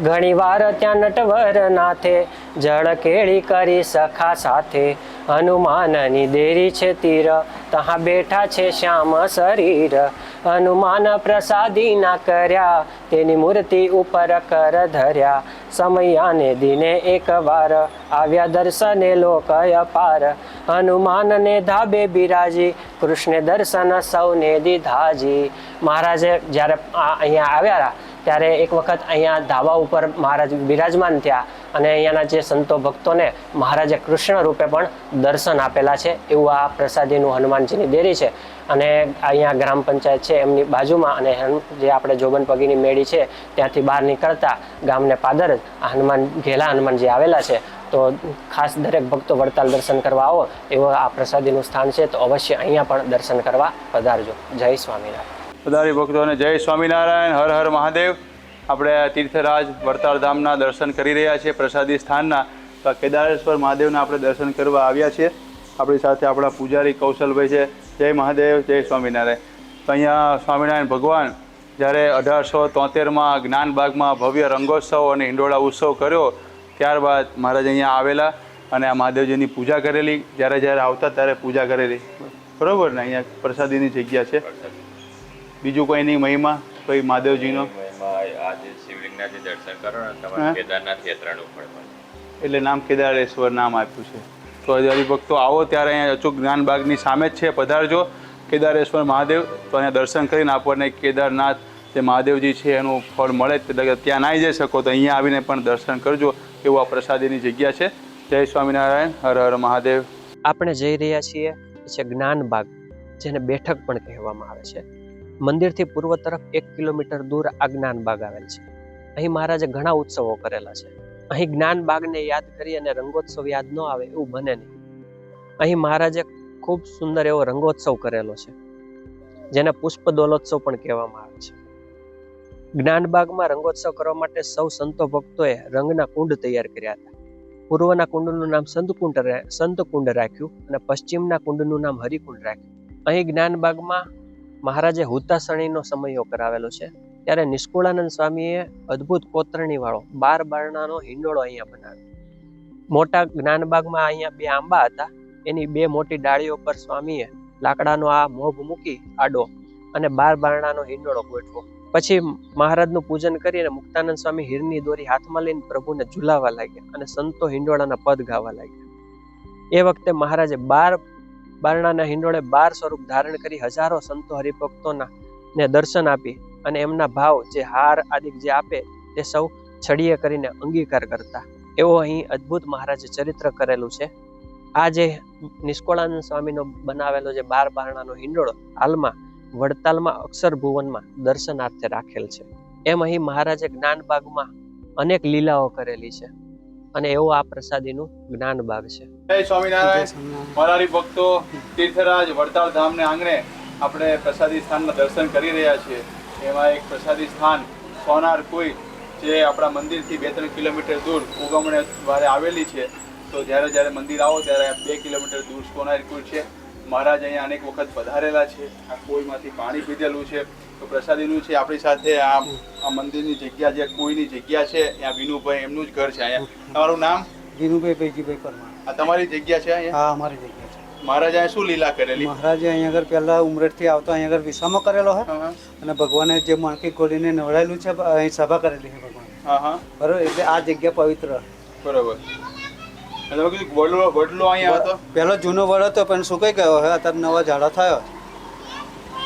ઘણી વાર ત્યાં નટવર નાથે, જળ કેળી કરી સખા સાથે. હનુમાનની દેરી છે તીર, તહાં બેઠા છે શ્યામ શરીર. હનુમાન પ્રસાદી ના કર્યા, તેની મૂર્તિ ઉપર કર ધર્યા. સમયાને દિને એક વાર, આવ્યા દર્શને લોક અપાર. હનુમાનને ધાબે બિરાજી, કૃષ્ણ દર્શન સૌને દીધાજી. મહારાજે જ્યારે અહીંયા આવ્યા ત્યારે એક વખત અહીંયા ધાબા ઉપર મહારાજ બિરાજમાન થયા અને અહીંયાના જે સંતો ભક્તોને મહારાજે કૃષ્ણ રૂપે પણ દર્શન આપેલા છે. એવું આ પ્રસાદીનું હનુમાનજીની દેરી છે. અને અહીંયા ગ્રામ પંચાયત છે એમની બાજુમાં, અને જે આપણે જોબન પગીની મેળી છે ત્યાંથી બહાર નીકળતા ગામને પાદર જ આ ઘેલા હનુમાનજી આવેલા છે. તો ખાસ દરેક ભક્તો વડતાલ દર્શન કરવા આવો એવો આ પ્રસાદીનું સ્થાન છે. તો અવશ્ય અહીંયા પણ દર્શન કરવા પધારજો. જય સ્વામિનારાયણ. પધારી ભક્તોને જય સ્વામિનારાયણ. હર હર મહાદેવ. આપણે તીર્થરાજ વડતાલ ધામના દર્શન કરી રહ્યા છીએ પ્રસાદી સ્થાનના. તો કેદારેશ્વર મહાદેવના આપણે દર્શન કરવા આવ્યા છીએ. આપણી સાથે આપણા પૂજારી કૌશલભાઈ છે. જય મહાદેવ, જય સ્વામિનારાયણ. તો અહીંયા સ્વામિનારાયણ ભગવાન જ્યારે 1873માં જ્ઞાનબાગમાં ભવ્ય રંગોત્સવ અને હિંડોળા ઉત્સવ કર્યો ત્યારબાદ મહારાજ અહીંયા આવેલા અને આ મહાદેવજીની પૂજા કરેલી. જ્યારે આવતા ત્યારે પૂજા કરેલી, બરાબર ને? અહીંયા પ્રસાદીની જગ્યા છે. બીજું કોઈ નહીં મહિમા કોઈ મહાદેવજીનો? આજે શિવલિંગના જે દર્શન કરો ને તમારે કેદારનાથ યાત્રાનું ફળ મળે, એટલે નામ કેદારેશ્વર નામ આપ્યું છે. તો હરિભક્તો આવો ત્યારે અહીંયા અચૂક જ્ઞાનબાગની સામે જ છે, પધારજો. કેદારેશ્વર મહાદેવ. તો અહીંયા દર્શન કરીને આપણને કેદારનાથ જે મહાદેવજી છે એનું ફળ મળે. ત્યાં ના જઈ શકો તો અહીંયા આવીને પણ દર્શન કરજો. એવું આ પ્રસાદીની જગ્યા છે. જય સ્વામિનારાયણ. હર હર મહાદેવ. આપણે જઈ રહ્યા છીએ છે જ્ઞાનબાગ, જેને બેઠક પણ કહેવામાં આવે છે. મંદિરથી પૂર્વ તરફ 1 કિલોમીટર દૂર આ જ્ઞાનબાગ આવેલ છે. અહીં મહારાજે ઘણા ઉત્સવો કરેલા છે. અહીં જ્ઞાનબાગને યાદ કરી અને રંગોત્સવ યાદ ન આવે એવું બને નહીં. અહીં મહારાજે ખૂબ સુંદર એવો રંગોત્સવ કરેલો છે, જેને પુષ્પ દોલોત્સવ પણ કહેવામાં આવે છે. જ્ઞાનબાગમાં રંગોત્સવ કરવા માટે સૌ સંતો ભક્તોએ રંગના કુંડ તૈયાર કર્યા હતા. પૂર્વના કુંડનું નામ સંતકુંડ રાખ્યું અને પશ્ચિમના કુંડનું નામ હરિકુંડ રાખ્યું. અહીં જ્ઞાનબાગમાં મહારાજે હુતાસણીનો સમયો કરાવેલો છે. ત્યારે નિષ્કુળાનંદ સ્વામીએ અદ્ભુત કોતરણી વાળો 12 બારણાનો હિંડોળો અહીંયા બનાવ્યો. મોટા જ્ઞાનબાગમાં અહીંયા 2 આંબા હતા. એની 2 મોટી ડાળીઓ પર સ્વામીએ લાકડાનો આ મોભ મૂકી આડો અને 12 બારણાનો હિંડોળો ગોઠવો. પછી મહારાજનું પૂજન કરીને મુક્તાનંદ સ્વામી હીરની દોરી હાથમાં લઈને પ્રભુને ઝુલાવવા લાગ્યા અને સંતો હિંડોળાના પદ ગાવા લાગ્યા. એ વખતે મહારાજે 12 બારણાના હિંડોળે 12 સ્વરૂપ ધારણ કરી હજારો સંતો હરિભક્તોના ને દર્શન આપી અને એમના ભાવ જે હાર આદિ જે આપે તે સૌ છડીએ કરીને અંગીકાર કરતા. એવો અહીં અદ્ભુત મહારાજે ચરિત્ર કરેલું છે. આ જે નિષ્કોળાનંદ સ્વામીનો બનાવેલો જે 12 બારણાનો હિંડોળો હાલમાં વડતાલમાં અક્ષર ભુવનમાં દર્શનાર્થે રાખેલ છે. એમ અહીં મહારાજે જ્ઞાનબાગમાં અનેક લીલાઓ કરેલી છે અને એવો આ પ્રસાદીનું જ્ઞાનબાગ છે. જય સ્વામિનારાયણ. વરારી ભક્તો, તીર્થરાજ વડતાલ ધામને આંગણે આપણે પ્રસાદી સ્થાનના દર્શન કરી રહ્યા છીએ. એમાં એક પ્રસાદી સ્થાન સોનાર કુઈ જે આપણા મંદિરથી 2-3 કિલોમીટર દૂર ઉગમણે વારે આવેલી છે. તો જ્યારે જ્યારે મંદિર આવો ત્યારે 2 કિલોમીટર દૂર સોનાર કુઈ છે. મહારાજ અહીંયા અનેક વખત પધારેલા છે. આ કુઈમાંથી પાણી પીધેલું છે. તો પ્રસાદીનું છે આપણી સાથે આ મંદિરની જગ્યા જે કુઈની જગ્યા છે ત્યાં વિનુભાઈ એમનું જ ઘર છે. અહીંયા તમારું નામ? વિનુભાઈ ભેજીભાઈ પરમાર. આ તમારી જગ્યા છે અહીંયા? હા, અમારી જગ્યા છે. મહારાજે અહીંયા શું લીલા કરેલી? મહારાજે અહીંયા આગળ પહેલા ઉમરેઠથી આવતા અહીંયા આગળ વિસામો કરેલો છે અને ભગવાને જે મણકી ખોલીને નવડાયેલું છે અહીં સભા કરેલી છે ભગવાન. બરોબર, એટલે આ જગ્યા પવિત્ર. બરોબર. તમે કીધું વડલો અહીંયા હતો? પહેલો જૂનો વડ હતો પણ સુકાઈ ગયો છે, અત્યારે નવા ઝાડો થયો.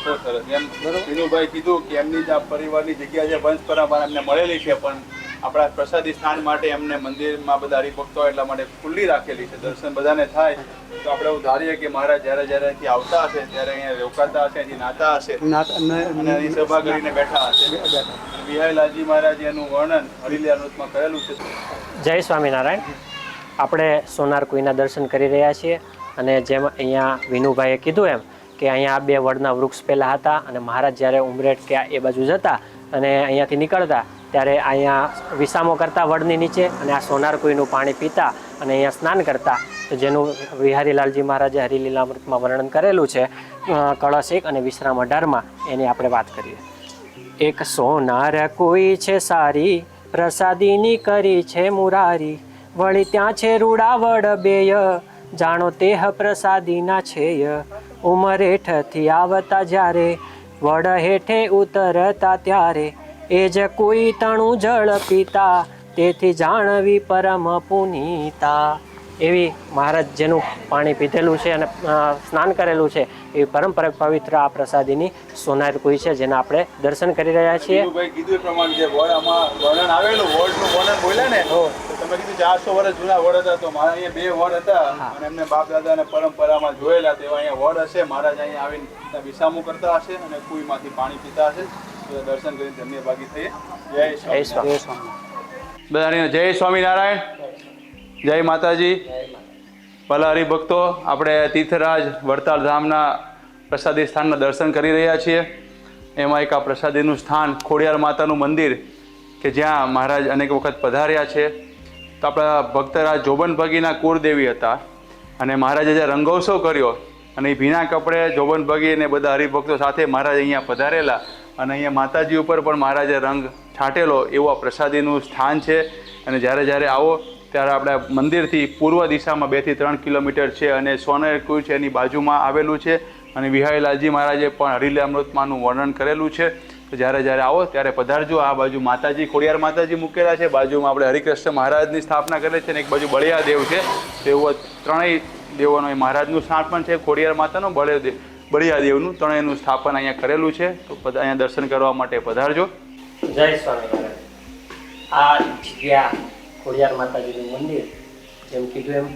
બહુ સરસ. એમ વિનુભાઈ કીધું કે એમની જ આ પરિવારની જગ્યા છે, વંશ પરંપરા એમને મળેલી છે, પણ આપણા પ્રસાદી સ્થાન માટે એમને મંદિરમાં બધા હરિભક્તો એટલા માટે ખુલ્લી રાખેલી છે. દર્શન બધાને થાય તો આપણે એવું ધારીએ કે મહારાજ જ્યારે જ્યારે અહીંથી આવતા હશે ત્યારે અહીંયા રોકાતા હશે, અહીંથી નાતા હશે અને અહીં સભા કરીને બેઠા હશે. વિહાયલાલજી મહારાજ એનું વર્ણન હરિલી અમૃતમાં કરેલું છે. જય સ્વામિનારાયણ. આપણે સોનાર કુઈના દર્શન કરી રહ્યા છીએ અને જેમ અહીંયા વિનુભાઈએ કીધું એમ કે અહીંયા 2 વડના વૃક્ષ પહેલાં હતા અને મહારાજ જ્યારે ઉમરેઠ કે એ બાજુ જતા અને અહીંયાથી નીકળતા ત્યારે અહીંયા વિસામો કરતા વડની નીચે અને આ સોનાર કુઈનું પાણી પીતા અને અહીંયા સ્નાન કરતા. તો જેનું વિહારીલાલજી મહારાજે હરિલીલામૃતમાં વર્ણન કરેલું છે કળશ 1 અને વિશ્રામ 18માં, એની આપણે વાત કરીએ. એક સોનાર કુઈ છે સારી, પ્રસાદીની કરી છે મુરારી, વળી ત્યાં છે રૂડાવડ બેય, જાણો તેહ પ્રસાદીના છેય. ઉમરેઠથી આવતા જ્યારે વડ હેઠે ઉતરતા ત્યારે, એ જ કોઈ તણું જળ પીતા, તેથી જાણવી પરમ પુનીતા. એવી મહારાજ જેનું પાણી પીધેલું છે અને સ્નાન કરેલું છે એવી પરંપરા પવિત્ર આ પ્રસાદીની સોનાર કુઈ છે, જેના આપણે દર્શન કરી રહ્યા છીએ. વિનુભાઈ કીધું એ પ્રમાણે જે વડ આમાં વર્ણન આવેલું, વડનું વર્ણન બોલ્યા ને, તો તમે કીધું 400 વર્ષ જૂના વડ હતા. તો મારા અહીંયા 2 વડ હતા અને એમને બાપ દાદાને પરંપરામાં જોયેલા તેવા અહીંયા વડ હશે. મહારાજ અહીંયા આવીને વિસામો કરતા હશે અને કુઈમાંથી પાણી પીતા હશે. તો દર્શન કરીને ધન્ય ભાગી થઈએ. જય સ્વામિનારાયણ. બધાને જય સ્વામિનારાયણ. જય માતાજી. ભલા હરિભક્તો, આપણે તીર્થરાજ વડતાલ ધામના પ્રસાદી સ્થાનના દર્શન કરી રહ્યા છીએ. એમાં એક આ પ્રસાદીનું સ્થાન ખોડિયાર માતાનું મંદિર કે જ્યાં મહારાજ અનેક વખત પધાર્યા છે. તો આપણા ભક્તરાજ જોબન ભગીના કુળદેવી હતા અને મહારાજે જે રંગોત્સવ કર્યો અને એ ભીના કપડે જોબન ભગી અને બધા હરિભક્તો સાથે મહારાજ અહીંયા પધારેલા અને અહીંયા માતાજી ઉપર પણ મહારાજે રંગ છાંટેલો એવું આ પ્રસાદીનું સ્થાન છે. અને જ્યારે જ્યારે આવો ત્યારે આપણે મંદિરથી પૂર્વ દિશામાં 2 થી 3 કિલોમીટર છે અને સોનાર કુઈ છે એની બાજુમાં આવેલું છે. અને વિહાયલાલજી મહારાજે પણ હરિલી અમૃતમાંનું વર્ણન કરેલું છે. તો જ્યારે જ્યારે આવો ત્યારે પધારજો. આ બાજુ માતાજી ખોડિયાર માતાજી મૂકેલા છે, બાજુમાં આપણે હરિકૃષ્ણ મહારાજની સ્થાપના કરેલી છે અને એક બાજુ બળિયા દેવ છે. તેવું 3 દેવોનો એ મહારાજનું સ્થાપન છે, ખોડિયાર માતાનું, બળિયા દેવનું, 3નું સ્થાપન અહીંયા કરેલું છે. તો અહીંયા દર્શન કરવા માટે પધારજો. જય સ્વામિનારાયણ. આ જગ્યા ખોડિયાર માતાજીનું મંદિર, જેમ કીધું એમ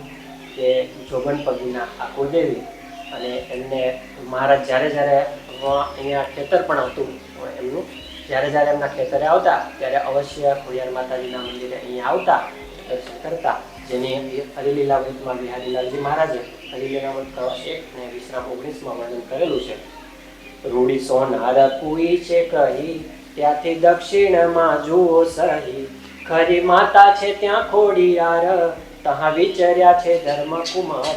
કે જોબન પગીના આ કુળદેવી અને એમને મહારાજ જ્યારે જ્યારે અહીંયા ખેતર પણ આવતું એમનું, જ્યારે જ્યારે એમના ખેતરે આવતા ત્યારે અવશ્ય ખોડિયાર માતાજીના મંદિરે અહીંયા આવતા, દર્શન કરતા. જેની હરિલીલામૃતમાં વિહારીલાલજી મહારાજે હરિલીલામૃત કળશ 1 અને વિશ્રામ 19માં વર્ણન કરેલું છે. રૂડી સોનાર કુઈ છે કહી, ત્યાંથી દક્ષિણમાં જુઓ સહી, ખરી માતા છે ત્યાં ખોડિયાર, તહાં વિચર્યા છે ધર્મકુમાર.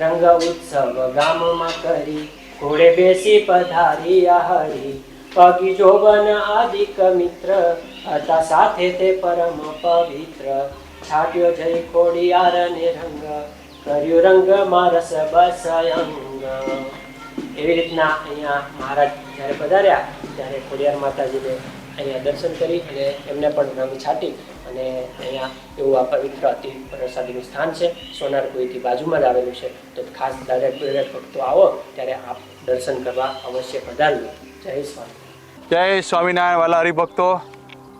રંગ ઉત્સવ ગામમાં કરી, ઘોડે બેસી પધાર્યા હરી, પગી જોબન આદિક મિત્ર, હતા સાથે તે પરમ પવિત્ર. છાટ્યો જય ખોડિયાર ને રંગ, કર્યું રંગમાં રસ બસયંગ. એવી રીતના અહીંયા મહારાજ જ્યારે પધાર્યા ત્યારે ખોડિયાર માતાજીને અહીંયા દર્શન કરી અને એમને પણ રંગ છાંટી અને અહીંયા એવું આ પવિત્ર અતિ પ્રસાદીનું સ્થાન છે. સોનાર કુઈથી બાજુમાં જ આવેલું છે. તો ખાસ દરેક ભક્તો આવો ત્યારે આપ દર્શન કરવા અવશ્ય પધારજો. જય સ્વામી. જય સ્વામિનારાયણ. વાલા હરિભક્તો,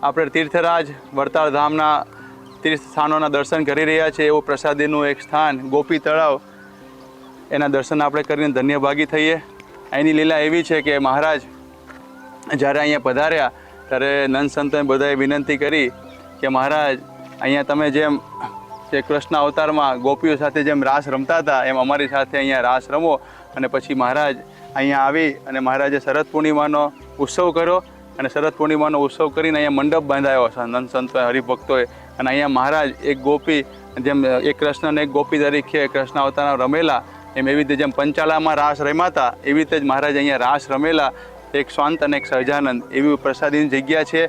આપણે તીર્થરાજ વડતાલ ધામના તીર્થ સ્થાનોના દર્શન કરી રહ્યા છીએ. એવું પ્રસાદીનું એક સ્થાન ગોપી તળાવ, એના દર્શન આપણે કરીને ધન્યભાગી થઈએ. અહીંની લીલા એવી છે કે મહારાજ જ્યારે અહીંયા પધાર્યા ત્યારે નંદ સંતોએ બધાએ વિનંતી કરી કે મહારાજ અહીંયા તમે જેમ જે કૃષ્ણ અવતારમાં ગોપીઓ સાથે જેમ રાસ રમતા હતા એમ અમારી સાથે અહીંયા રાસ રમો. અને પછી મહારાજ અહીંયા આવી અને મહારાજે શરદ પૂર્ણિમાનો ઉત્સવ કર્યો અને શરદ પૂર્ણિમાનો ઉત્સવ કરીને અહીંયા મંડપ બાંધાયો નંદ સંતોએ, હરિભક્તોએ. અને અહીંયા મહારાજ એક ગોપી જેમ એક કૃષ્ણ અને એક ગોપી તરીકે કૃષ્ણ અવતારમાં રમેલા એમ એવી રીતે જેમ પંચાલામાં રાસ રમાતા એવી રીતે જ મહારાજ અહીંયા રાસ રમેલા. એક શાંત અને એક સહજાનંદ એવી પ્રસાદીની જગ્યા છે.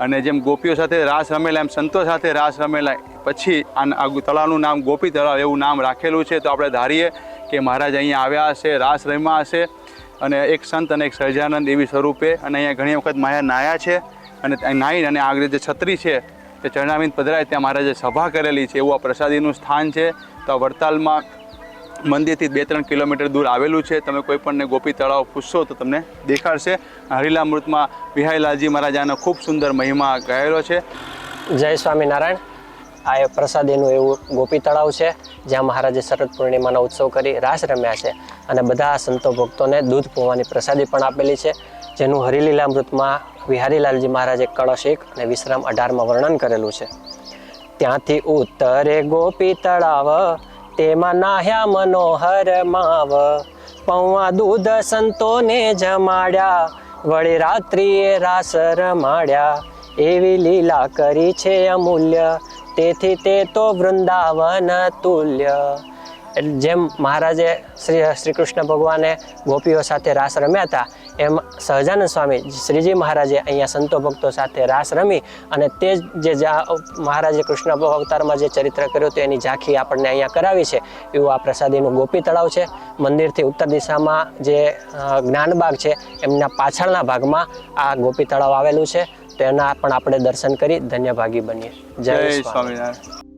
અને જેમ ગોપીઓ સાથે રાસ રમેલા એમ સંતો સાથે રાસ રમેલા પછી આ તળાવનું નામ ગોપી તળાવ એવું નામ રાખેલું છે. તો આપણે ધારીએ કે મહારાજ અહીંયા આવ્યા હશે, રાસ રમ્યા હશે અને એક સંત અને એક સહજાનંદ એવી સ્વરૂપે. અને અહીંયા ઘણી વખત માયા નાયા છે અને નાહીને અને આગળ જે છત્રી છે તે ચરણાવીને પધરાય ત્યાં મહારાજે સભા કરેલી છે. એવું આ પ્રસાદીનું સ્થાન છે. તો આ વડતાલમાં મંદિરથી 2-3 કિલોમીટર દૂર આવેલું છે. તમે કોઈ પણને ગોપી તળાવ પૂછશો તો તમને દેખાડશે. હરિલામૃતમાં વિહારીલાલજી મહારાજાનો ખૂબ સુંદર મહિમા ગયેલો છે. જય સ્વામિનારાયણ. આ એ પ્રસાદીનું એવું ગોપી તળાવ છે જ્યાં મહારાજે શરદ પૂર્ણિમાનો ઉત્સવ કરી રાસ રમ્યા છે અને બધા સંતો ભક્તોને દૂધ પીવાની પ્રસાદી પણ આપેલી છે, જેનું હરિલીલામૃતમાં વિહારીલાલજી મહારાજે કળશ 1 અને વિશ્રામ 18માં વર્ણન કરેલું છે. ત્યાંથી ઉત્તરે ગોપી તળાવ, તેમાં નાહ્યા મનોહર માવ, પૌવા દૂધ સંતોને જમાડ્યા, વળી રાત્રિએ રાસ રમાડ્યા, એવી લીલા કરી છે અમૂલ્ય, તેથી તે તો વૃંદાવન તુલ્ય. જેમ મહારાજે શ્રી કૃષ્ણ ભગવાને ગોપીઓ સાથે રાસ રમ્યા હતા એમ સહજાનંદ સ્વામી શ્રીજી મહારાજે અહીંયા સંતો ભક્તો સાથે રાસ રમી અને તે જે મહારાજે કૃષ્ણ અવતારમાં જે ચરિત્ર કર્યું હતું એની ઝાંખી આપણને અહીંયા કરાવી છે. એવું આ પ્રસાદીનું ગોપી તળાવ છે. મંદિરથી ઉત્તર દિશામાં જે જ્ઞાનબાગ છે એમના પાછળના ભાગમાં આ ગોપી તળાવ આવેલું છે. તો એના પણ આપણે દર્શન કરી ધન્યભાગી બનીએ. જય સ્વામિનારાયણ.